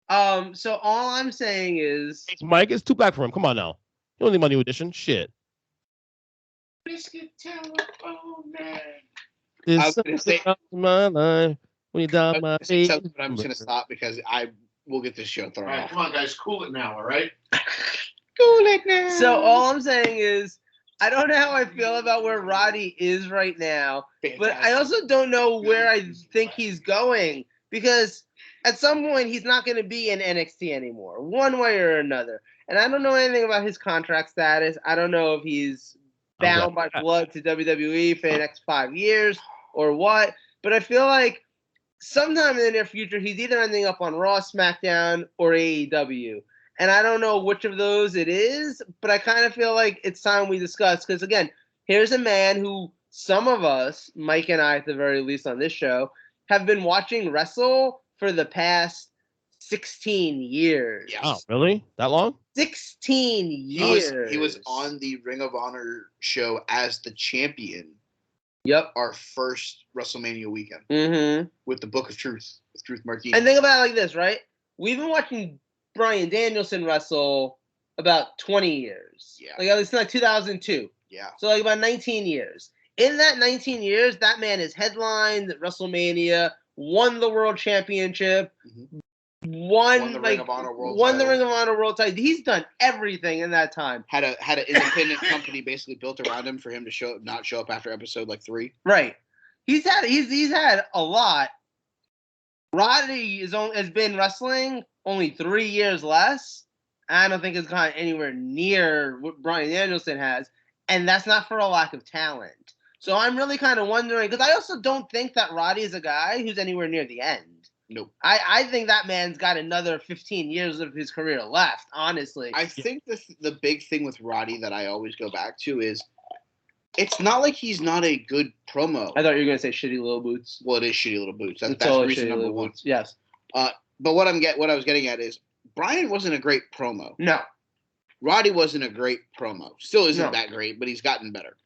ahead. So all I'm saying is, Mike, it's too black for him. Come on now. You don't need my new edition. Shit. Biscuit telephone man. This I was gonna say- my life when you dial my I'm just going to stop because I will get this show All thrown right, off. come on, guys, cool it now, all right? Cool it now. so all I'm saying is, I don't know how I feel about where Roddy is right now, but I also don't know where I think he's going, because at some point he's not going to be in NXT anymore, one way or another. And I don't know anything about his contract status. I don't know if he's bound by blood to WWE for the next 5 years or what. But I feel like sometime in the near future, he's either ending up on Raw, SmackDown, or AEW. And I don't know which of those it is, but I kind of feel like it's time we discuss. Because, again, here's a man who some of us, Mike and I at the very least on this show, have been watching wrestle for the past 16 years. Yes. Oh, really? That long? 16 years. He was on the Ring of Honor show as the champion Yep. our first WrestleMania weekend Mm-hmm. with the Book of Truth with Truth Martinez. And think about it like this, right? We've been watching Bryan Danielson wrestle about 20 years. Yeah. Like, it's like 2002. Yeah. So, like, about 19 years. in that 19 years, that man has headlined WrestleMania, won the World Championship, won the like Ring of Honor World won the title. Ring of Honor World title. He's done everything in that time. Had an independent company basically built around him for him to not show up after episode like 3. Right. He's had a lot. Roddy has been wrestling only 3 years less. I don't think it's gone anywhere near what Bryan Danielson has, and that's not for a lack of talent. So I'm really kind of wondering, because I also don't think that Roddy is a guy who's anywhere near the end. Nope. I think that man's got another 15 years of his career left, honestly. I think the big thing with Roddy that I always go back to is it's not like he's not a good promo. I thought you were going to say Shitty Little Boots. Well, it is Shitty Little Boots. That's totally reason Shitty number Little 1. Boots. Yes. But what I was getting at is Bryan wasn't a great promo. No. Roddy wasn't a great promo. Still isn't No. that great, but he's gotten better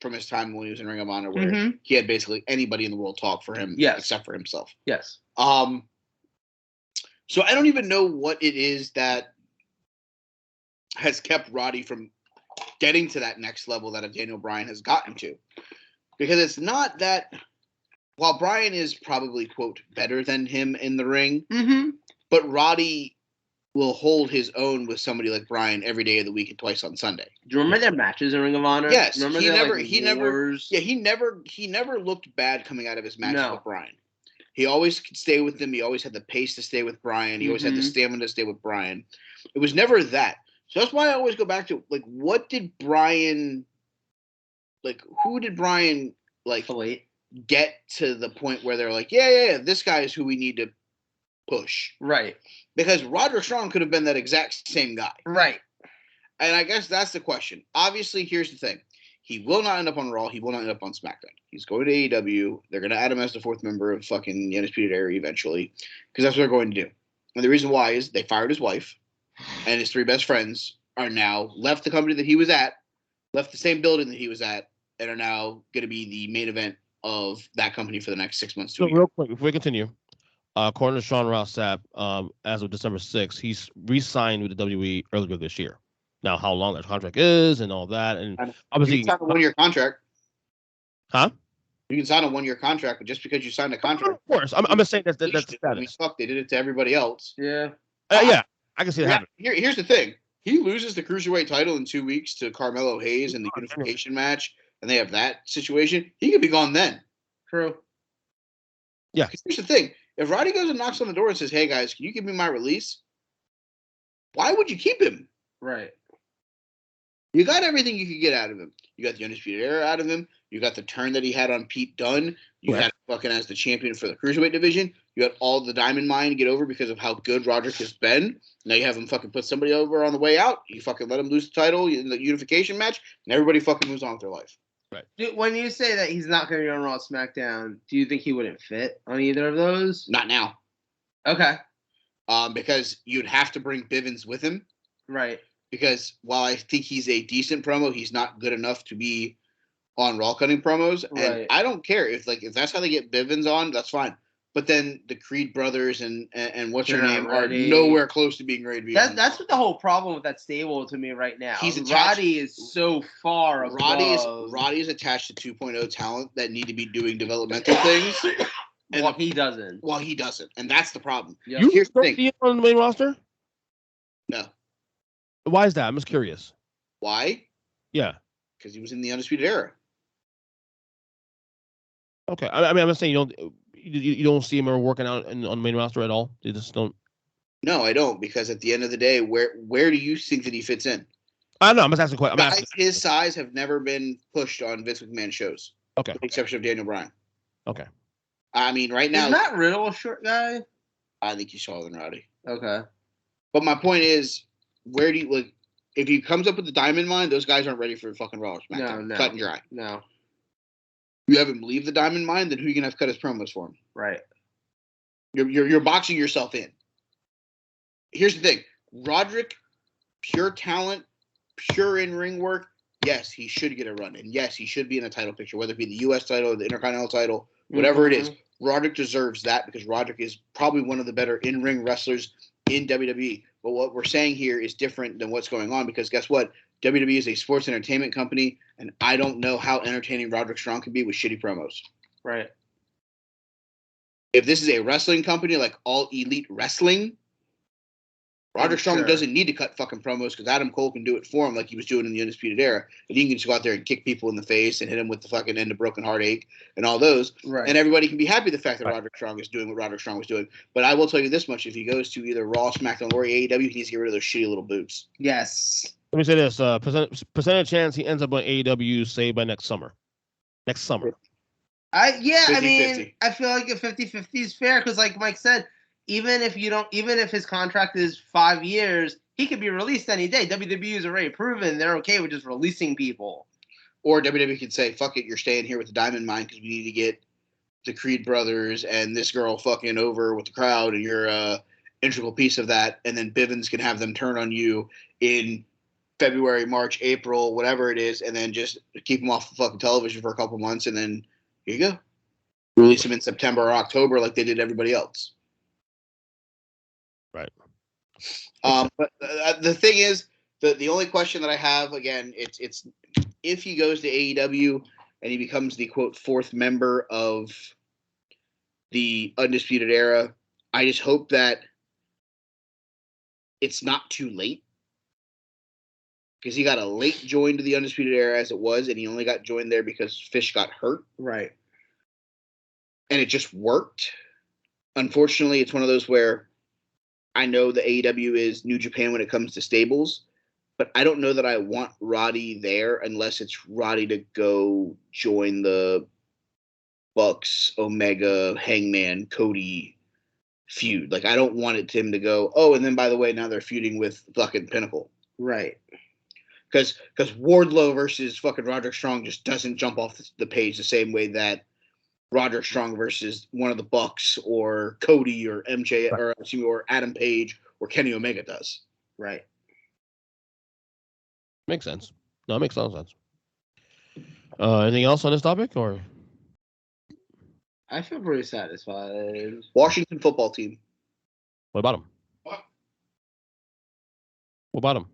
from his time when he was in Ring of Honor, where he had basically anybody in the world talk for him, except for himself. Yes. So I don't even know what it is that has kept Roddy from getting to that next level that a Daniel Bryan has gotten to. Because it's not that, while Bryan is probably, quote, better than him in the ring, but Roddy will hold his own with somebody like Bryan every day of the week and twice on Sunday. Do you remember their matches in Ring of Honor? Yes. Remember He wars? never looked bad coming out of his matches No. with Bryan. He always could stay with him. He always had the pace to stay with Bryan. He always had the stamina to stay with Bryan. It was never that. So that's why I always go back to, like, what did Bryan, like, who did Bryan, like, get to the point where they're like, yeah, this guy is who we need to push. Right. Because Roderick Strong could have been that exact same guy. Right. And I guess that's the question. Obviously, here's the thing. He will not end up on Raw. He will not end up on SmackDown. He's going to AEW. They're going to add him as the 4th member of fucking the Undisputed Era eventually, because that's what they're going to do. And the reason why is they fired his wife, and his 3 best friends are now left the company that he was at, left the same building that he was at, and are now going to be the main event of that company for the next 6 months to a year. Real quick, before we continue, according to Sean Ross Sapp, as of December 6th, he's re-signed with the WWE earlier this year. Now, how long that contract is and all that, and obviously, you can sign a 1-year contract. Huh? You can sign a 1-year contract, but just because you signed a contract, of course, I'm just saying that's the status. I mean, fuck, they did it to everybody else. Yeah. Yeah, I can see it happening. Here's the thing: he loses the cruiserweight title in 2 weeks to Carmelo Hayes in the unification match, and they have that situation. He could be gone then. True. Yeah. Here's the thing: if Roddy goes and knocks on the door and says, "Hey guys, can you give me my release?" Why would you keep him? Right. You got everything you could get out of him. You got the Undisputed Era out of him. You got the turn that he had on Pete Dunne. You had him fucking as the champion for the Cruiserweight division. You had all the Diamond Mine to get over because of how good Roderick has been. Now you have him fucking put somebody over on the way out. You fucking let him lose the title in the unification match, and everybody fucking moves on with their life. Right. Dude, when you say that he's not going to be on Raw SmackDown, do you think he wouldn't fit on either of those? Not now. Okay. Because you'd have to bring Bivens with him. Right. Because while I think he's a decent promo, he's not good enough to be on Raw cutting promos. And Right. I don't care if that's how they get Bivens on, that's fine. But then the Creed brothers and what's They're your not name ready. are nowhere close to being ready to be on. That's what the whole problem with that stable to me right now. He's attached- Roddy is so far above. Roddy is attached to 2.0 talent that need to be doing developmental things. And Well, he doesn't. Well, he doesn't, and that's the problem. Yep. You Here's the don't thing. see him on the main roster? No. Why is that? I'm just curious. Why? Yeah. Because he was in the Undisputed Era. Okay. I mean, I'm just saying you don't see him ever working out on the main roster at all. You just don't. No, I don't, because at the end of the day, where do you think that he fits in? I don't know. I'm just asking a question. Guys his size have never been pushed on Vince McMahon shows. Okay. With the exception of Daniel Bryan. Okay. I mean, right now, Is Matt Riddle a short guy? I think he's taller than Roddy. Okay. But my point is, where do you like? If he comes up with the Diamond Mine, those guys aren't ready for fucking Raw or SmackDown. No. Cut and dry. No. You have him leave the Diamond Mine, then who are you gonna have cut his promos for him? Right. You're boxing yourself in. Here's the thing: Roderick, pure talent, pure in-ring work. Yes, he should get a run, and yes, he should be in a title picture, whether it be the U.S. title or the Intercontinental title, whatever it is. Roderick deserves that because Roderick is probably one of the better in-ring wrestlers in WWE. But what we're saying here is different than what's going on because guess what? WWE is a sports entertainment company, and I don't know how entertaining Roderick Strong can be with shitty promos. Right. If this is a wrestling company like All Elite Wrestling, Roderick Strong Sure. doesn't need to cut fucking promos because Adam Cole can do it for him like he was doing in the Undisputed Era. And he can just go out there and kick people in the face and hit them with the fucking end of broken heartache and all those. Right. And everybody can be happy the fact that Right. Roderick Strong is doing what Roderick Strong was doing. But I will tell you this much: if he goes to either Raw, SmackDown, or AEW, he needs to get rid of those shitty little boots. Yes. Let me say this: percentage chance he ends up on AEW, say by next summer. Next summer. I 50-50. mean, I feel like a 50-50 is fair because, like Mike said, even if his contract is 5 years, he could be released any day. WWE is already proven they're okay with just releasing people. Or WWE could say, "Fuck it, you're staying here with the Diamond Mine because we need to get the Creed brothers and this girl fucking over with the crowd, and you're a integral piece of that." And then Bivens can have them turn on you in February, March, April, whatever it is, and then just keep them off the fucking television for a couple months, and then here you go. Release them in September or October like they did everybody else. Right. But the thing is, the only question that I have, again, it's if he goes to AEW and he becomes the, quote, fourth member of the Undisputed Era, I just hope that it's not too late. Because he got a late join to the Undisputed Era as it was, and he only got joined there because Fish got hurt. Right. And it just worked. Unfortunately, it's one of those where I know the AEW is New Japan when it comes to stables, but I don't know that I want Roddy there unless it's Roddy to go join the Bucks, Omega, Hangman, Cody feud. Like, I don't want him to go, oh, and then by the way, now they're feuding with fucking Pinnacle. Right. Because Wardlow versus fucking Roderick Strong just doesn't jump off the page the same way that Roderick Strong versus one of the Bucks or Cody or MJ or Adam Page or Kenny Omega does. Right. Makes sense. No, it makes a lot of sense. Anything else on this topic, or I feel pretty satisfied. Washington football team. what about him? What? What about him?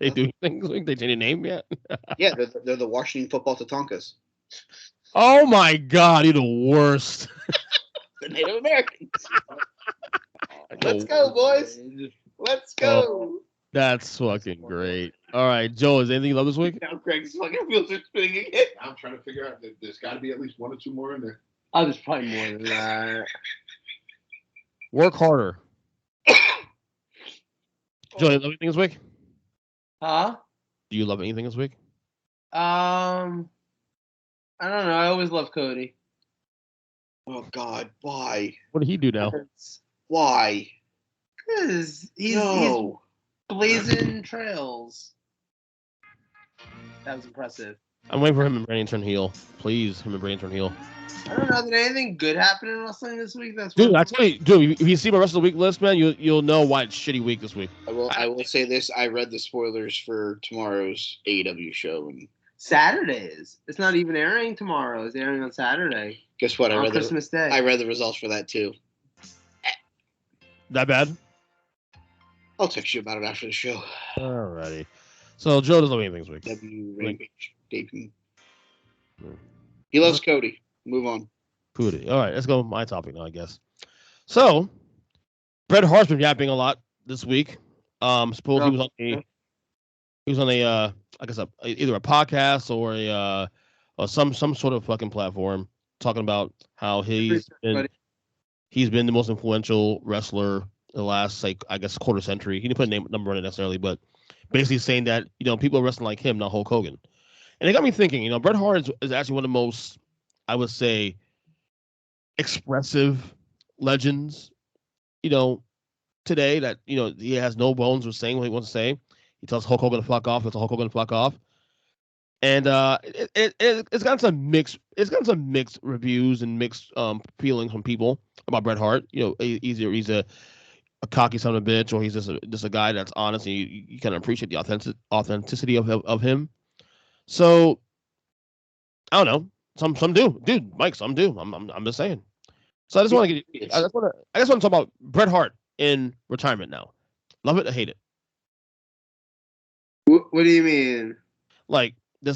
They do things like they changed the name yet? Yeah, they're the Washington football Tatankas. Oh my God, you're the worst. The Native Americans. Let's go, boys. Let's go. That's fucking great. All right, Joe, is anything you love this week? Now Greg's fucking wheels are spinning again. I'm trying to figure out that there's got to be at least one or two more in there. Oh, there's probably more than that. Work harder. Joe, you love anything this week? Huh? Do you love anything this week? I don't know. I always love Cody. Oh God, why? What did he do now? Why? Because he's No. blazing trails. That was impressive. I'm waiting for him and Brandon to turn heel. Please, him and Brandon turn heel. I don't know. Did anything good happen in wrestling this week? Dude, I tell you, dude, if you see my rest of the week list, man, you'll know why it's shitty week this week. I will say this. I read the spoilers for tomorrow's AEW show, and Saturdays. It's not even airing tomorrow. It's airing on Saturday. guess what? On Christmas Day. I read the results for that too. That bad? I'll text you about it after the show. Alrighty. So Joe doesn't love anything this week. W Rampage debut. Hmm. He loves Cody. Move on. Cody. All right, let's go with my topic now, I guess. So, Bret Hart's been yapping a lot this week. Suppose he was on a I guess either a podcast or some sort of fucking platform talking about how he's been the most influential wrestler in the last, like, I guess, quarter century. He didn't put a number on it necessarily, but basically saying that, people are wrestling like him, not Hulk Hogan. And it got me thinking, Bret Hart is actually one of the most, I would say, expressive legends, today that, he has no bones with saying what he wants to say. He tells Hulk Hogan to fuck off. It's Hulk Hogan to fuck off. And it's gotten some mixed reviews and mixed feelings from people about Bret Hart. Either he's a cocky son of a bitch, or he's just a guy that's honest, and you kind of appreciate the authenticity of him. So I don't know. Some do, dude. Mike, some do. I'm just saying. So I just want to talk about Bret Hart in retirement now. Love it or hate it. What do you mean? Like the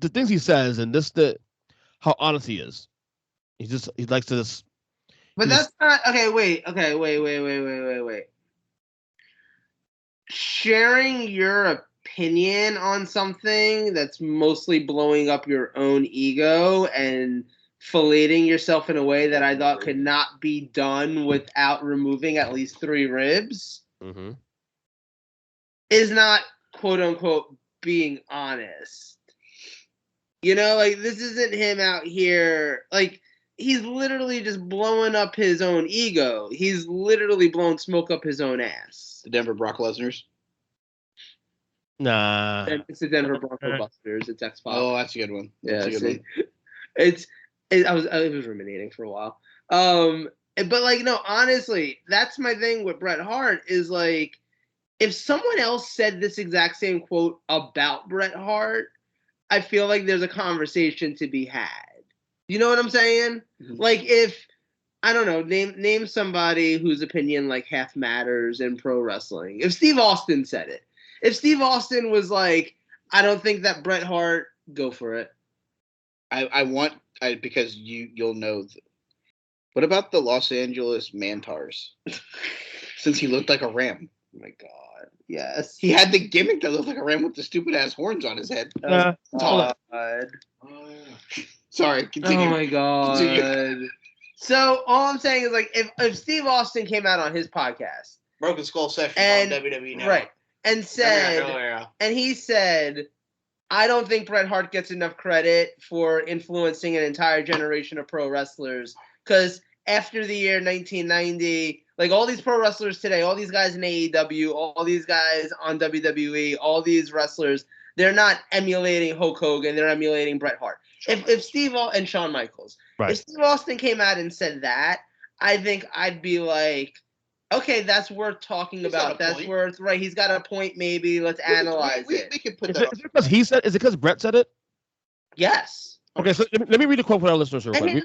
things he says and how honest he is. He likes to just. But that's not okay. Wait. Sharing your opinion on something that's mostly blowing up your own ego and filleting yourself in a way that I thought could not be done without removing at least 3 ribs is not quote unquote being honest. Like this isn't him out here. Like he's literally just blowing up his own ego. He's literally blowing smoke up his own ass. The Denver Brock Lesnar's. Nah. It's the Denver Bronco Busters. It's X Files. Oh, that's a good one. That's a good one. I was ruminating for a while. But like no, honestly, that's my thing with Bret Hart is like if someone else said this exact same quote about Bret Hart, I feel like there's a conversation to be had. You know what I'm saying? Mm-hmm. Like if I don't know, name somebody whose opinion like half matters in pro wrestling. If Steve Austin said it. If Steve Austin was like, I don't think that Bret Hart, go for it. Because you'll know. What about the Los Angeles Mantars? Since he looked like a ram. Oh my God. Yes. He had the gimmick that looked like a ram with the stupid ass horns on his head. Oh God. Sorry, continue. Oh my God. Continue. So all I'm saying is like if Steve Austin came out on his podcast. Broken Skull Session on WWE now. Right. And he said, I don't think Bret Hart gets enough credit for influencing an entire generation of pro wrestlers. Because after the year 1990, like all these pro wrestlers today, all these guys in AEW, all these guys on WWE, all these wrestlers, they're not emulating Hulk Hogan. They're emulating Bret Hart. If Steve and Shawn Michaels, if Steve Austin came out and said that, I think I'd be like, okay, that's worth talking about. That's worth right. He's got a point. Maybe let's analyze it. We can put that. Is it because he said? Is it because Bret said it? Yes. Okay, so let me read a quote for our listeners. Wait.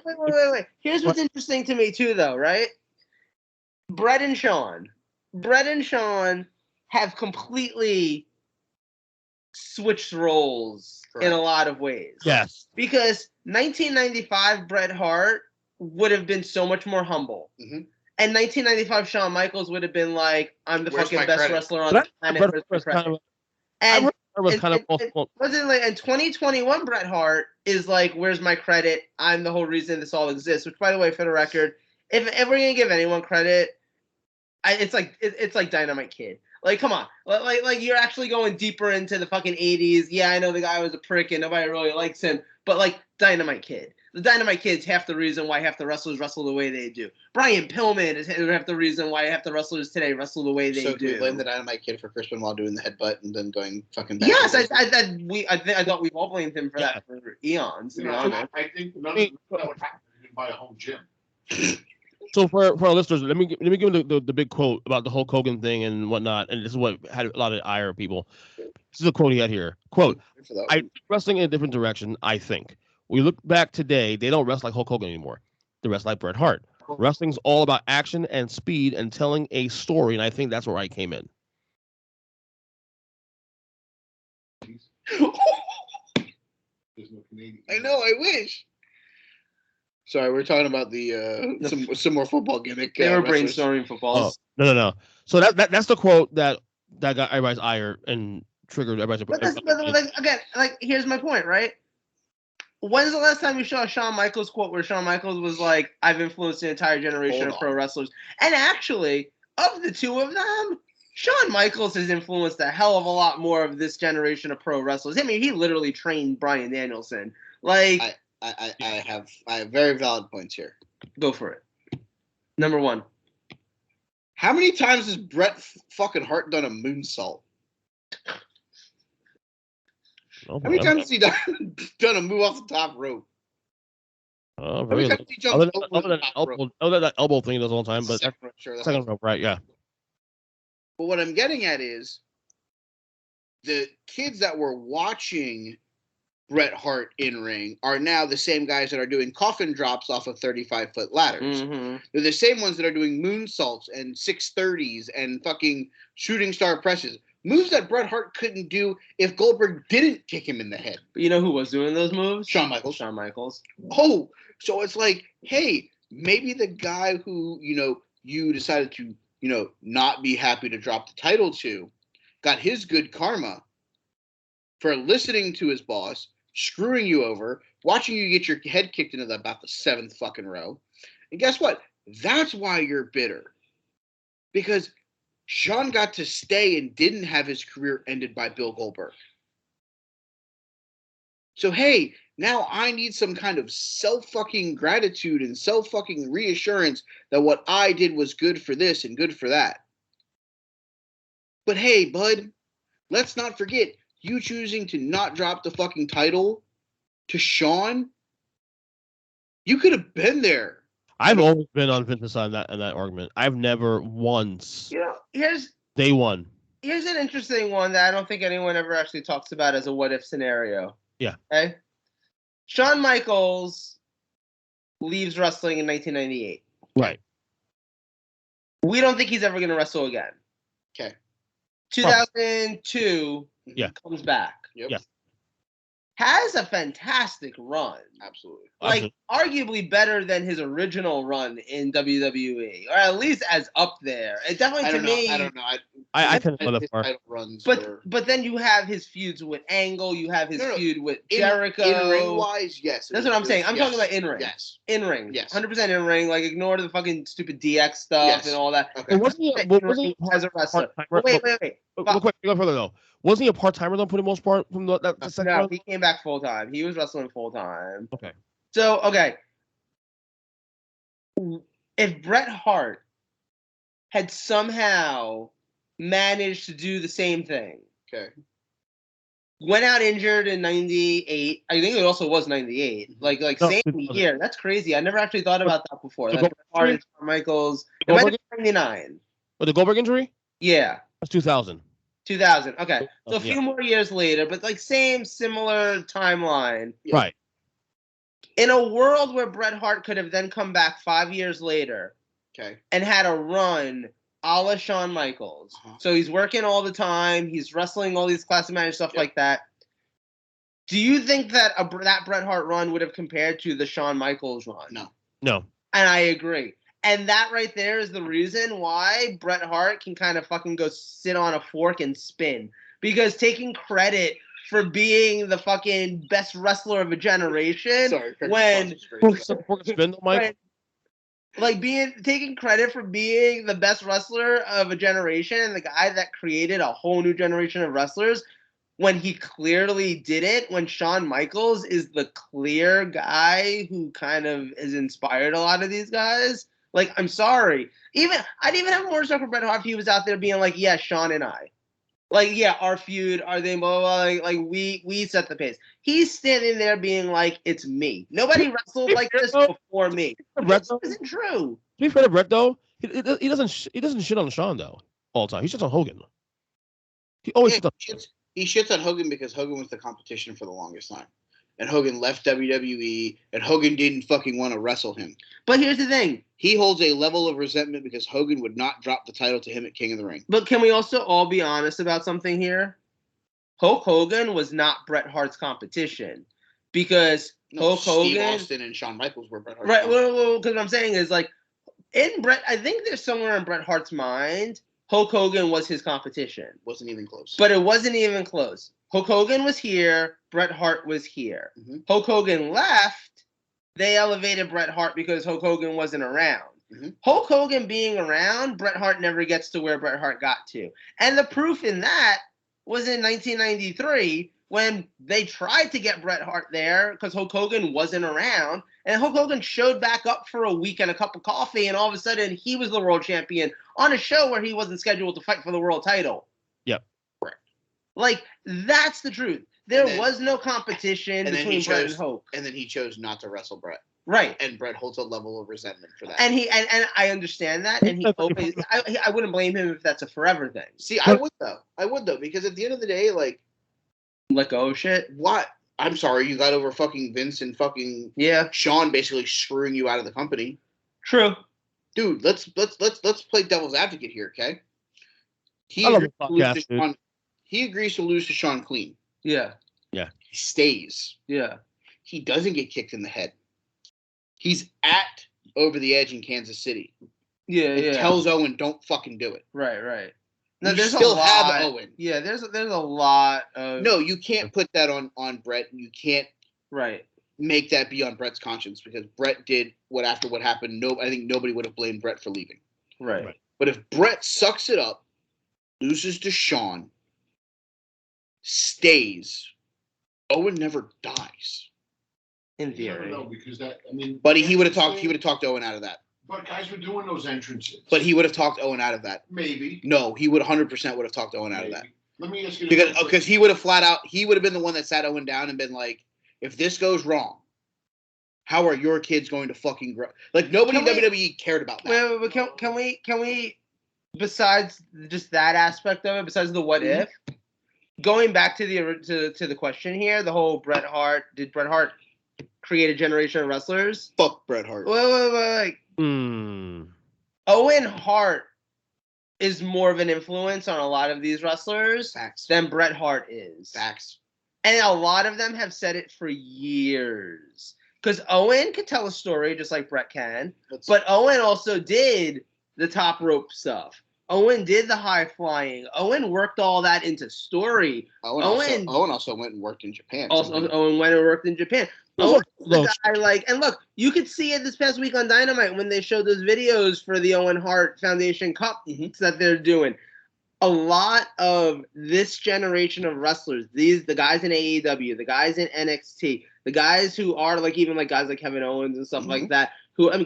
Here's what's interesting to me too, though. Right? Bret and Shawn have completely switched roles in a lot of ways. Yes. Because 1995 Bret Hart would have been so much more humble. Mm-hmm. And 1995 Shawn Michaels would have been like, I'm the fucking best wrestler on the planet. And 2021 Bret Hart is like, where's my credit? I'm the whole reason this all exists. Which, by the way, for the record, if we're gonna give anyone credit, it's like Dynamite Kid. Like, come on, like you're actually going deeper into the fucking 80s. Yeah, I know the guy was a prick and nobody really likes him, but like Dynamite Kid. The Dynamite Kid's half the reason why half the wrestlers wrestle the way they do. Brian Pillman is half the reason why half the wrestlers today wrestle the way they do. So we blame the Dynamite Kid for Chris Benoit doing the headbutt and then going fucking back. Yes, I thought we all blamed him for that for eons. I think none of that would happen if you didn't buy a home gym. So for our listeners, let me give them the big quote about the Hulk Hogan thing and whatnot, and this is what had a lot of ire people. This is a quote he had here. Quote, I wrestling in a different direction, I think. We look back today, they don't wrestle like Hulk Hogan anymore. They wrestle like Bret Hart. Wrestling's all about action and speed and telling a story, and I think that's where I came in. I know, I wish. Sorry, we're talking about the some more football gimmick. They were brainstorming footballs. Oh, no. So that's the quote that got everybody's ire and triggered everybody's. But again, like here's my point, right? When's the last time you saw a Shawn Michaels quote where Shawn Michaels was like, I've influenced an entire generation of pro wrestlers? And actually, of the two of them, Shawn Michaels has influenced a hell of a lot more of this generation of pro wrestlers. I mean, he literally trained Bryan Danielson. Like, I have very valid points here. Go for it. Number one. How many times has Bret fucking Hart done a moonsault? How many times has he done a move off the top rope? How many times has he jumped over the top rope? That elbow thing he does all the time, but second rope, right? Yeah. But what I'm getting at is the kids that were watching Bret Hart in ring are now the same guys that are doing coffin drops off of 35-foot ladders. Mm-hmm. They're the same ones that are doing moonsaults and 630s and fucking shooting star presses. Moves that Bret Hart couldn't do if Goldberg didn't kick him in the head. But you know who was doing those moves? Shawn Michaels. Shawn Michaels. Oh, so it's like, hey, maybe the guy who, you decided to, not be happy to drop the title to got his good karma for listening to his boss, screwing you over, watching you get your head kicked into about the 7th fucking row. And guess what? That's why you're bitter. Because Shawn got to stay and didn't have his career ended by Bill Goldberg. So, hey, now I need some kind of self-fucking gratitude and self-fucking reassurance that what I did was good for this and good for that. But hey, bud, let's not forget, you choosing to not drop the fucking title to Shawn, you could have been there. I've always been on Vince's side in that argument. I've never once. Here's Day one. Here's an interesting one that I don't think anyone ever actually talks about as a what-if scenario. Yeah. Okay? Shawn Michaels leaves wrestling in 1998. Right. We don't think he's ever going to wrestle again. Okay. 2002 comes back. Yep. Yeah. Has a fantastic run. Absolutely. Like, arguably better than his original run in WWE, or at least as up there. It definitely, I don't know. I couldn't go that far. Runs but then you have his feuds with Angle. You have his feud with Jericho. In ring wise, yes. That's what I'm saying. I'm talking about in ring. Yes. In ring. Yes. 100% in ring. Like, ignore the fucking stupid DX stuff and all that. Okay. Wasn't he as a wrestler? Wait. Real quick, go further though. Wasn't he a part timer though, for the most part from the second No, run? he came back full time. He was wrestling full time. Okay. So, okay. If Bret Hart had somehow managed to do the same thing, Okay. went out injured in 98. I think it also was 98. Like No, same year. That's crazy. I never actually thought about that before. Like Bret Hart and Shawn Michaels. It might have been 99. With the Goldberg injury? Yeah. That's 2000. 2000. Okay. So a few more years later, but like similar timeline. Yeah. Right. In a world where Bret Hart could have then come back 5 years later, Okay. and had a run a la Shawn Michaels. Uh-huh. So he's working all the time. He's wrestling all these classic matches, stuff like that. Do you think that that Bret Hart run would have compared to the Shawn Michaels run? No. And I agree. And that right there is the reason why Bret Hart can kind of fucking go sit on a fork and spin. Because taking credit for being the fucking best wrestler of a generation taking credit for being the best wrestler of a generation and the guy that created a whole new generation of wrestlers when he clearly did it, when Shawn Michaels is the clear guy who kind of has inspired a lot of these guys. Like, I'm sorry. I'd even have more respect for Bret Hart if he was out there being like, yeah, Shawn and I. Like, yeah, our feud, our thing, blah, blah, blah. Like we set the pace. He's standing there being like, it's me. Nobody wrestled like this before me. That isn't true. To be fair to Bret, though, he doesn't shit on Shawn, though, all the time. He shits on Hogan. He always He shits on Hogan because Hogan was the competition for the longest time. And Hogan left WWE, and Hogan didn't fucking want to wrestle him. But here's the thing. He holds a level of resentment because Hogan would not drop the title to him at King of the Ring. But can we also all be honest about something here? Hulk Hogan was not Bret Hart's competition. Because Hulk Hogan... Steve Austin and Shawn Michaels were Bret Hart's Right, well, because what I'm saying is, like, in Bret... I think there's somewhere in Bret Hart's mind, Hulk Hogan was his competition. Wasn't even close. But it wasn't even close. Hulk Hogan was here. Bret Hart was here. Mm-hmm. Hulk Hogan left. They elevated Bret Hart because Hulk Hogan wasn't around. Mm-hmm. Hulk Hogan being around, Bret Hart never gets to where Bret Hart got to. And the proof in that was in 1993 when they tried to get Bret Hart there because Hulk Hogan wasn't around. And Hulk Hogan showed back up for a week and a cup of coffee, and all of a sudden he was the world champion on a show where he wasn't scheduled to fight for the world title. Yep. Like, that's the truth. There was no competition between Bret and Hulk. And then he chose not to wrestle Bret. Right. And Bret holds a level of resentment for that. And I understand that. And I wouldn't blame him if that's a forever thing. See, I would though. Because at the end of the day, like, let go of shit. What? I'm sorry, you got over fucking Vince and fucking Sean basically screwing you out of the company. True. Dude, let's play devil's advocate here, okay? He I love agrees, the to lose podcast, to dude. Sean, he agrees to lose to Sean clean. Yeah. He stays. Yeah. He doesn't get kicked in the head. He's at Over the Edge in Kansas City. Yeah, and tells Owen, don't fucking do it. Right. No, you still have Owen. Yeah, there's a lot of... No, you can't put that on Bret. You can't make that be on Bret's conscience because Bret did after what happened. I think nobody would have blamed Bret for leaving. Right. But if Bret sucks it up, loses to Sean, stays, Owen never dies. In theory. No, because Buddy, he would have talked Owen out of that. But guys were doing those entrances. But he would have talked Owen out of that. Maybe. No, he would 100% would have talked Owen out of that. Let me ask you because he would have he would have been the one that sat Owen down and been like, if this goes wrong, how are your kids going to fucking grow? Like nobody in WWE cared about that. Wait, can we besides just that aspect of it, besides the what if, going back to the question here, the whole Bret Hart, did Bret Hart create a generation of wrestlers? Fuck Bret Hart. Wait. Owen Hart is more of an influence on a lot of these wrestlers than Bret Hart is. Facts. And a lot of them have said it for years. Because Owen can tell a story just like Bret can. But Owen also did the top rope stuff. Owen did the high flying. Owen worked all that into story. Owen also went and worked in Japan. Owen went and worked in Japan. Owen's the guy, and look, you could see it this past week on Dynamite when they showed those videos for the Owen Hart Foundation Cup that they're doing. A lot of this generation of wrestlers, the guys in AEW, the guys in NXT, the guys who are even guys like Kevin Owens and stuff like that,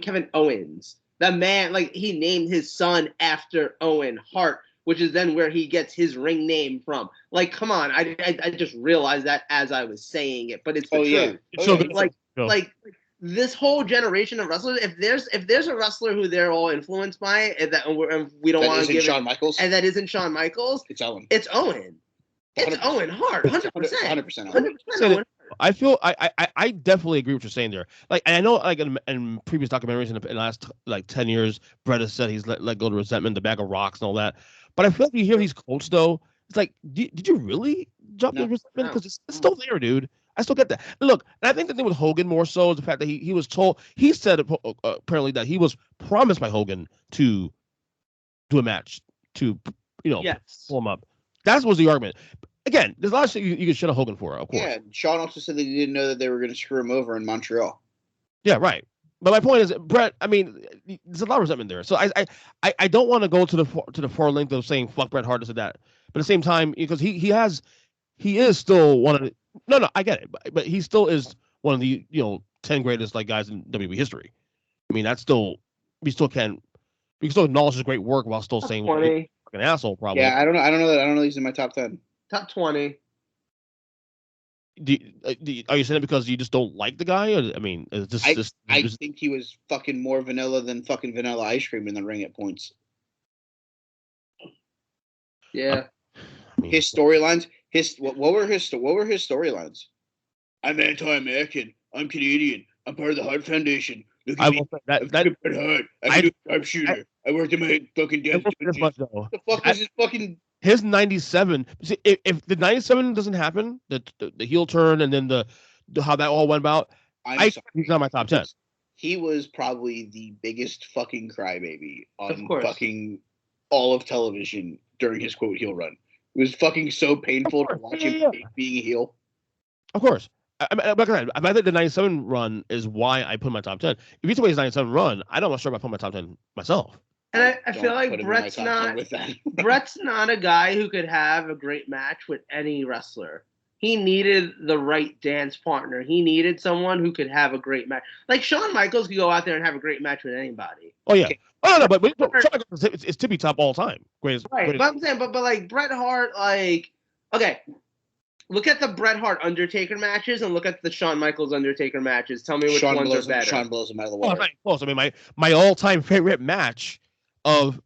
Kevin Owens, the man, he named his son after Owen Hart, which is then where he gets his ring name from. Come on, I just realized that as I was saying it, but it's the truth. It's so good. This whole generation of wrestlers, if there's a wrestler who they're all influenced by, and we don't want to give Shawn Michaels, and that isn't Shawn Michaels, it's Owen. It's Owen. It's Owen Hart, 100%. 100% Owen. I feel I definitely agree with what you're saying there. And I know in previous documentaries in the last 10 years, Bret has said he's let go of resentment, the bag of rocks and all that. But I feel like you hear these quotes though, it's like, did you really drop the resentment? Because it's still there, dude. I still get that. Look, and I think the thing with Hogan more so is the fact that he was told, he said apparently that he was promised by Hogan to do a match to, pull him up. That was the argument. Again, there's a lot of shit you could shit on Hogan for, of course. Yeah, Sean also said that he didn't know that they were going to screw him over in Montreal. Yeah, right. But my point is, Bret, there's a lot of resentment there. So I don't want to go to the far length of saying fuck Bret Hart, this and that. But at the same time, because he is still one of the, no, I get it, but he still is one of the 10 greatest guys in WWE history. That's still we can still acknowledge his great work while still saying fucking asshole. Probably. Yeah, I don't know. He's in my top 10. Top 20. Are you saying it because you just don't like the guy? Or is this? I think he was fucking more vanilla than fucking vanilla ice cream in the ring at points. Yeah. His storylines. What were his storylines? I'm anti-American. I'm Canadian. I'm part of the Hart Foundation. Look at me. I'm Bret Hart. I can do a sharpshooter. I worked in my fucking death. What the fuck was his fucking? His 97. See, if the 97 doesn't happen, the heel turn and then the how that all went about, he's not my top 10. He was probably the biggest fucking crybaby on fucking all of television during his quote heel run. It was fucking so painful to watch him being a heel. Of course. I think the 97 run is why I put my top 10. If you take away his 97 run, I don't know sure if I put my top 10 myself. And I feel like Bret's not a guy who could have a great match with any wrestler. He needed the right dance partner. He needed someone who could have a great match. Like Shawn Michaels could go out there and have a great match with anybody. Oh yeah. Oh no, but Shawn Michaels is tippy top all time. Greatest. Right. But I'm saying, but Bret Hart, okay. Look at the Bret Hart Undertaker matches and look at the Shawn Michaels Undertaker matches. Tell me which ones are better. Shawn blows him out of the water. Close. My all-time favorite match of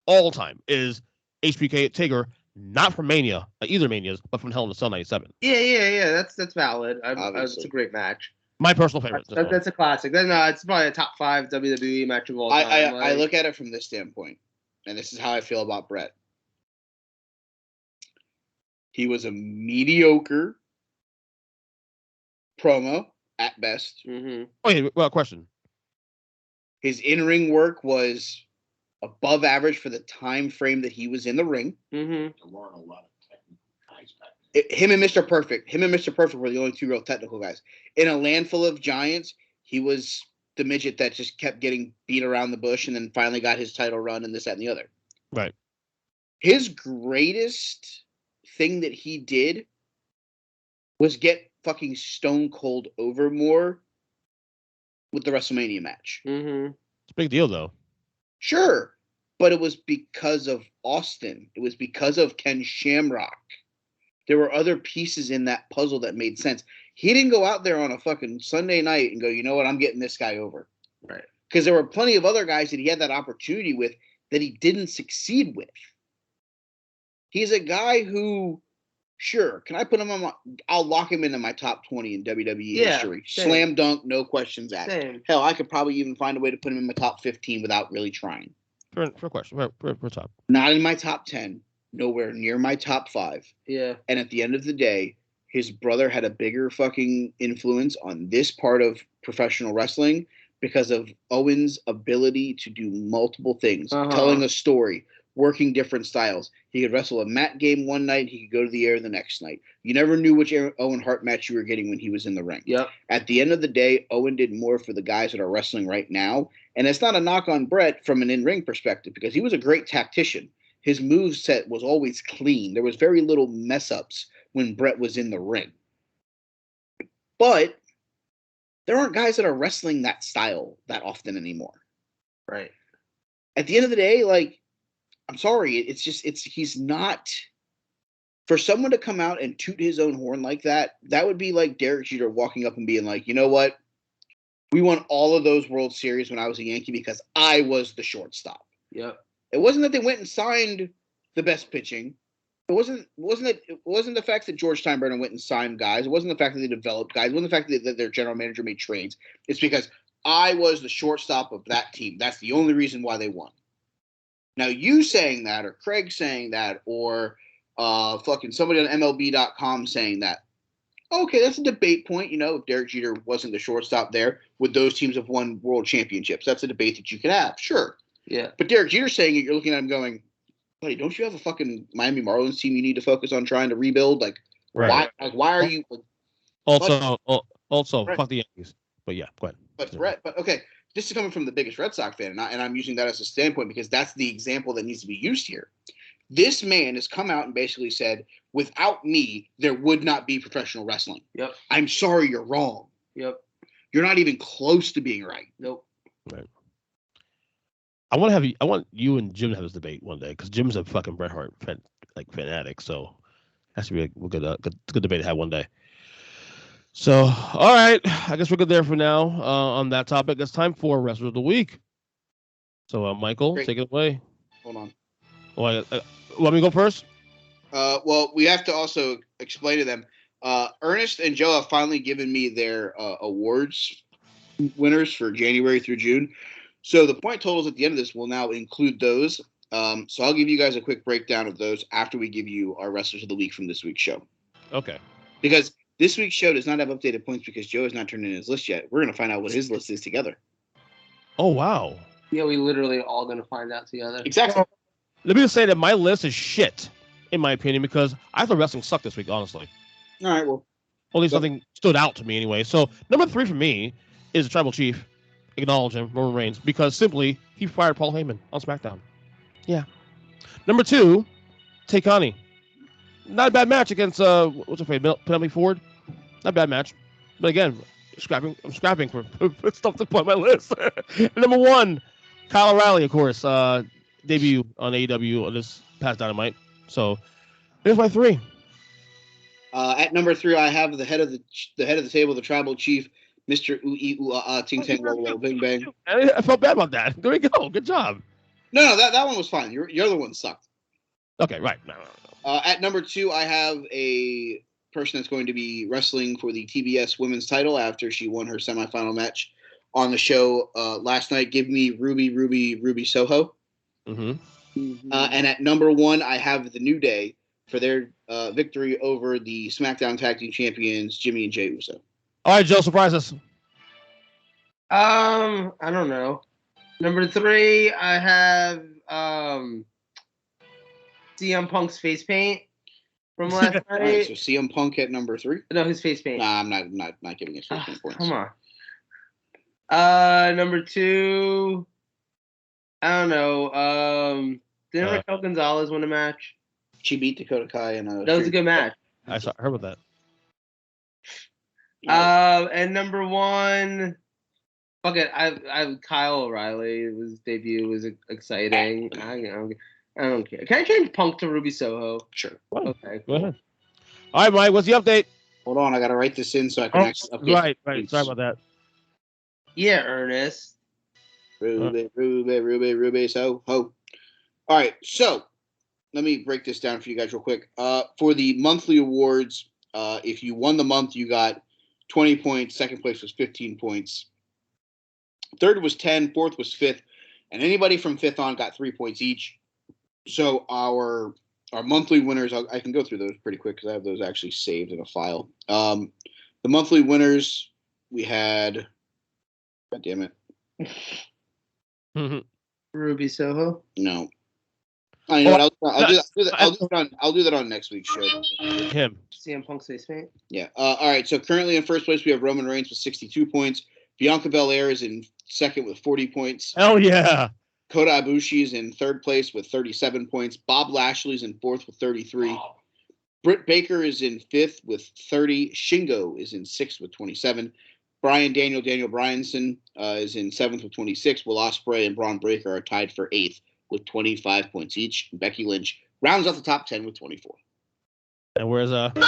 all time is HBK Taker not from Mania, either Manias, but from Hell in a Cell 97. Yeah. That's valid. It's Obviously. a great match. My personal favorite. That's a classic. It's probably a top 5 WWE match of all time. I look at it from this standpoint, and this is how I feel about Bret. He was a mediocre promo at best. Mm-hmm. Okay, well, question. His in-ring work was above average for the time frame that he was in the ring. Mm-hmm. There weren't a lot of technical guys back Him and Mr. Perfect were the only two real technical guys. In a land full of giants, he was the midget that just kept getting beat around the bush and then finally got his title run and this, that, and the other. Right. His greatest thing that he did was get fucking Stone Cold over more with the WrestleMania match. Mm-hmm. It's a big deal, though. Sure, but it was because of Austin. It was because of Ken Shamrock. There were other pieces in that puzzle that made sense. He didn't go out there on a fucking Sunday night and go, you know what, I'm getting this guy over. Right. Because there were plenty of other guys that he had that opportunity with that he didn't succeed with. He's a guy who, sure, can I put him on I'll lock him into my top 20 in WWE history. Same. Slam dunk, no questions asked. Same. Hell, I could probably even find a way to put him in my top 15 without really trying. For a question, for top. Not in my top 10, nowhere near my top 5. Yeah. And at the end of the day, his brother had a bigger fucking influence on this part of professional wrestling because of Owen's ability to do multiple things, telling a story, working different styles. He could wrestle a mat game one night, he could go to the air the next night. You never knew which Owen Hart match you were getting when he was in the ring. Yep. At the end of the day, Owen did more for the guys that are wrestling right now. And it's not a knock on Bret from an in-ring perspective because he was a great tactician. His moveset was always clean. There was very little mess-ups when Bret was in the ring. But there aren't guys that are wrestling that style that often anymore. Right. At the end of the day, like, I'm sorry, he's not. For someone to come out and toot his own horn like that, that would be like Derek Jeter walking up and being like, you know what? We won all of those World Series when I was a Yankee because I was the shortstop. Yep. It wasn't that they went and signed the best pitching. It wasn't the fact that George Steinbrenner went and signed guys. It wasn't the fact that they developed guys. It wasn't the fact that their general manager made trades. It's because I was the shortstop of that team. That's the only reason why they won. Now, you saying that, or Craig saying that, or fucking somebody on MLB.com saying that, okay, that's a debate point. You know, if Derek Jeter wasn't the shortstop there, would those teams have won world championships? That's a debate that you could have, sure. Yeah. But Derek Jeter saying it, you're looking at him going, buddy, don't you have a fucking Miami Marlins team you need to focus on trying to rebuild? Like, Right. why are you? Also, Right. fuck the Yankees. But yeah, go ahead. But Bret, but okay, this is coming from the biggest Red Sox fan, and I'm using that as a standpoint because that's the example that needs to be used here. This man has come out and basically said, without me, there would not be professional wrestling. Yep. I'm sorry, you're wrong. Yep. You're not even close to being right. Nope. Right. I want you and Jim to have this debate one day because Jim's a fucking Bret Hart fanatic, so that should be a good debate to have one day. So, all right, I guess we're good there for now on that topic. It's time for Wrestler of the Week. So, Michael, Great. take it away. Hold on. Want me to go first? Well, we have to also explain to them. Ernest and Joe have finally given me their awards winners for January through June. So the point totals at the end of this will now include those. So I'll give you guys a quick breakdown of those after we give you our Wrestlers of the Week from this week's show. Okay. Because this week's show does not have updated points because Joe has not turned in his list yet. We're going to find out what his list is together. Oh, wow. Yeah, we literally all going to find out together. Exactly. Let me just say that my list is shit, in my opinion, because I thought wrestling sucked this week, honestly. All right, well. At least nothing stood out to me anyway. So, number 3 for me is the Tribal Chief. Acknowledge him, Roman Reigns, because simply he fired Paul Heyman on SmackDown. Yeah. Number 2, Takani. Not a bad match against what's her name, Penelope Ford. Not a bad match, but again, I'm scrapping for stuff to put on my list. And number 1, Kyle O'Reilly, of course, debut on AEW on this past Dynamite. So there's my 3. At number 3, I have the head of the table, the Tribal Chief, Mr. Ooh Ting Tang Walla Walla Bing Bang. I felt bad about that. There we go. Good job. No, that one was fine. Your other one sucked. Okay, right. No. At number 2, I have a person that's going to be wrestling for the TBS women's title after she won her semifinal match on the show last night. Give me Ruby Soho. Mm-hmm. And at number 1, I have the New Day for their victory over the SmackDown Tag Team Champions, Jimmy and Jey Uso. All right, Joe, surprise us. I don't know. Number 3, I have CM Punk's face paint from last All right, night. so CM Punk at number 3. No, his face paint. Nah, I'm not giving his face paint points. Come on. Number 2, I don't know. Didn't Raquel Gonzalez win a match? She beat Dakota Kai in a. That was a good match. I heard about that. And number 1, fuck it. I Kyle O'Reilly. His debut was exciting. I don't care. Can I change Punk to Ruby Soho? Sure. Okay. Go ahead. All right, Mike. What's the update? Hold on, I gotta write this in so I can actually update. Right. Sorry about that. Yeah, Ernest. Ruby Soho. All right, so let me break this down for you guys real quick. For the monthly awards, if you won the month, you got 20 points. Second place was 15 points. Third was 10. Fourth was 5th. And anybody from 5th on got 3 points each. So our monthly winners, I can go through those pretty quick because I have those actually saved in a file. The monthly winners, we had, God damn it. Ruby Soho. No. I know what, I'll do that on next week's show. Him. CM Punk's face paint. Yeah. All right. So currently in first place we have Roman Reigns with 62 points. Bianca Belair is in second with 40 points. Hell yeah. Kota Ibushi is in third place with 37 points. Bob Lashley's in fourth with 33. Britt Baker is in fifth with 30. Shingo is in sixth with 27. Daniel Bryanson is in seventh with 26. Will Ospreay and Braun Breaker are tied for eighth with 25 points each. Becky Lynch rounds out the top 10 with 24. And where's Bobby?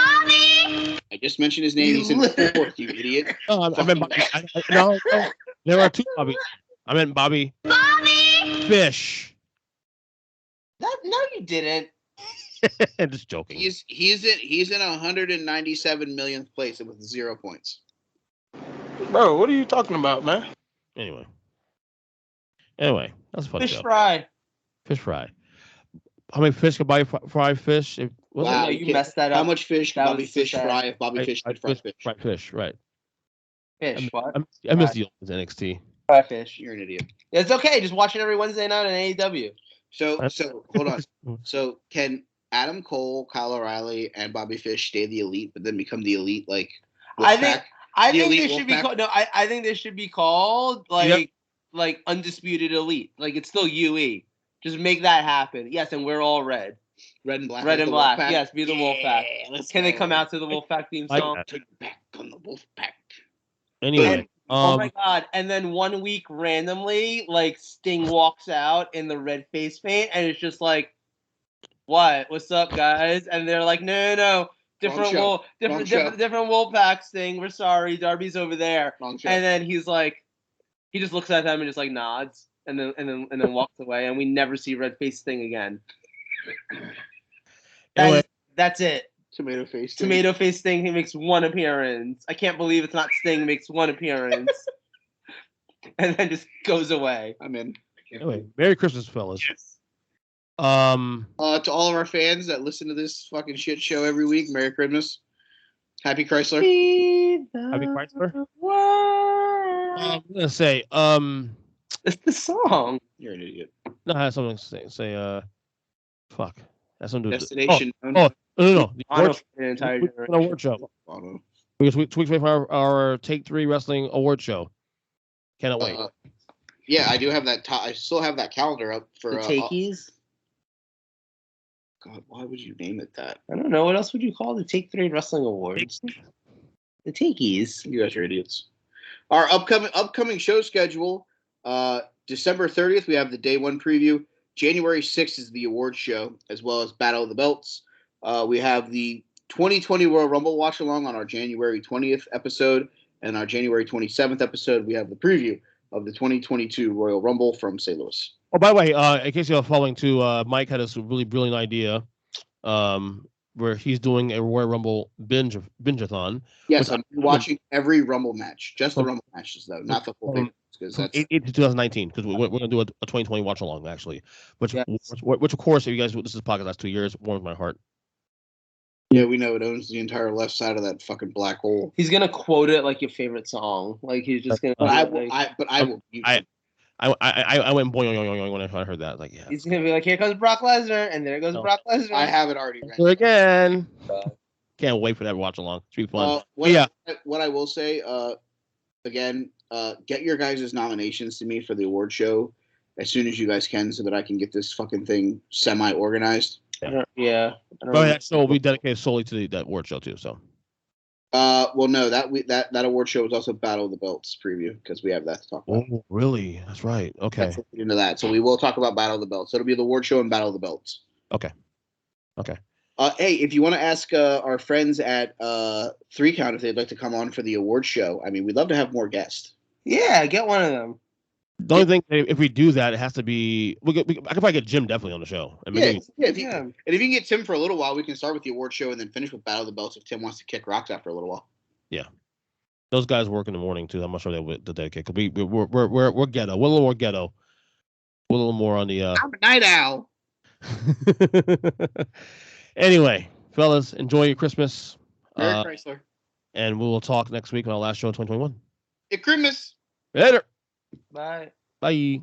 I just mentioned his name. He's in fourth, you idiot. No, I meant Bobby. No, there are two Bobby. I meant Bobby Fish. No, you didn't. Just joking. He's in 197 millionth place with 0 points. Bro, what are you talking about, man? Anyway, that's fun. Fish fry. Fish fry. How many fish could buy fried fish? Wow, you messed that up. How much fish could Bobby Fish fry if Bobby Fish could fry fish? Fried fish, right. Fish, what? I missed the old NXT. Fry fish. You're an idiot. It's okay. Just watch it every Wednesday night on AEW. So hold on. So can Adam Cole, Kyle O'Reilly, and Bobby Fish stay the elite, but then become the elite like? I think they should be Wolfpack? called. No, I think they should be called like Undisputed Elite. Like it's still UE. Just make that happen. Yes, and we're all red. Red and black. Red and black. Wolfpack? Yes, be the Wolfpack. Can they come out to the Wolfpack theme song? Take back on the Wolfpack. Anyway, oh my god! And then 1 week randomly, like Sting walks out in the red face paint, and it's just like, "What? What's up, guys?" And they're like, "No, different Wolfpack Sting. We're sorry, Darby's over there." And then he's like, he just looks at them and just like nods, and then walks away, and we never see red face Sting again. That's it. Tomato face Sting. He makes one appearance. I can't believe it's not Sting makes one appearance, and then just goes away. I'm in. Anyway, Merry Christmas, fellas. Yes. To all of our fans that listen to this fucking shit show every week, Merry Christmas. Happy Chrysler. Happy Chrysler. World. I'm gonna say, It's the song. You're an idiot. no, I have something to say. Fuck. That's something to do with Destination. No. The award show. Bono. We're 2 weeks away from our Take 3 Wrestling Award Show. Cannot wait. Yeah, I do have that. I still have that calendar up for The Takeys. God, why would you name it that? I don't know. What else would you call the Take 3 Wrestling Awards? The Takeys. You guys are idiots. Our upcoming show schedule. December 30th, we have the Day 1 preview. January 6th is the award show, as well as Battle of the Belts. We have the 2020 Royal Rumble watch along on our January 20th episode, and our January 27th episode, we have the preview of the 2022 Royal Rumble from St. Louis. Oh, by the way, in case you're following too, Mike had this really brilliant idea. where he's doing a Royal Rumble binge-a-thon. Yes, I'm watching every Rumble match, just the Rumble matches though, not the full thing. From 8 to 2019, because we're going to do a 2020 watch along actually, which of course, if you guys, this is podcast last 2 years, warms my heart. Yeah, we know it owns the entire left side of that fucking black hole. He's gonna quote it like your favorite song. Like he's just gonna. I will. I went boing when I heard that. Like, yeah. He's gonna be like, "Here comes Brock Lesnar," and there goes Brock Lesnar. I have it already ready. Do it again. Can't wait for that watch along. It's be fun. What I will say, again, get your guys' nominations to me for the award show as soon as you guys can, so that I can get this fucking thing semi-organized. Yeah. But that show will be dedicated solely to that award show too. So. Well, no, that award show was also Battle of the Belts preview because we have that to talk about. Oh, really? That's right. Okay. Let's get into that. So we will talk about Battle of the Belts. It'll be the award show and Battle of the Belts. Okay. Hey, if you want to ask our friends at 3 Count if they'd like to come on for the award show, I mean, we'd love to have more guests. Yeah, get one of them. The only thing, if we do that, it has to be. I could probably get Jim definitely on the show. And if you can get Tim for a little while, we can start with the award show and then finish with Battle of the Belts if Tim wants to kick rocks out for a little while. Yeah, those guys work in the morning too. I'm not sure they would dedicate. Cause we're ghetto. We're a little more ghetto. We're a little more on the. I'm a night owl. Anyway, fellas, enjoy your Christmas. Merry Chrysler. And we will talk next week on our last show in 2021. It's Christmas. Later. Bye. Bye.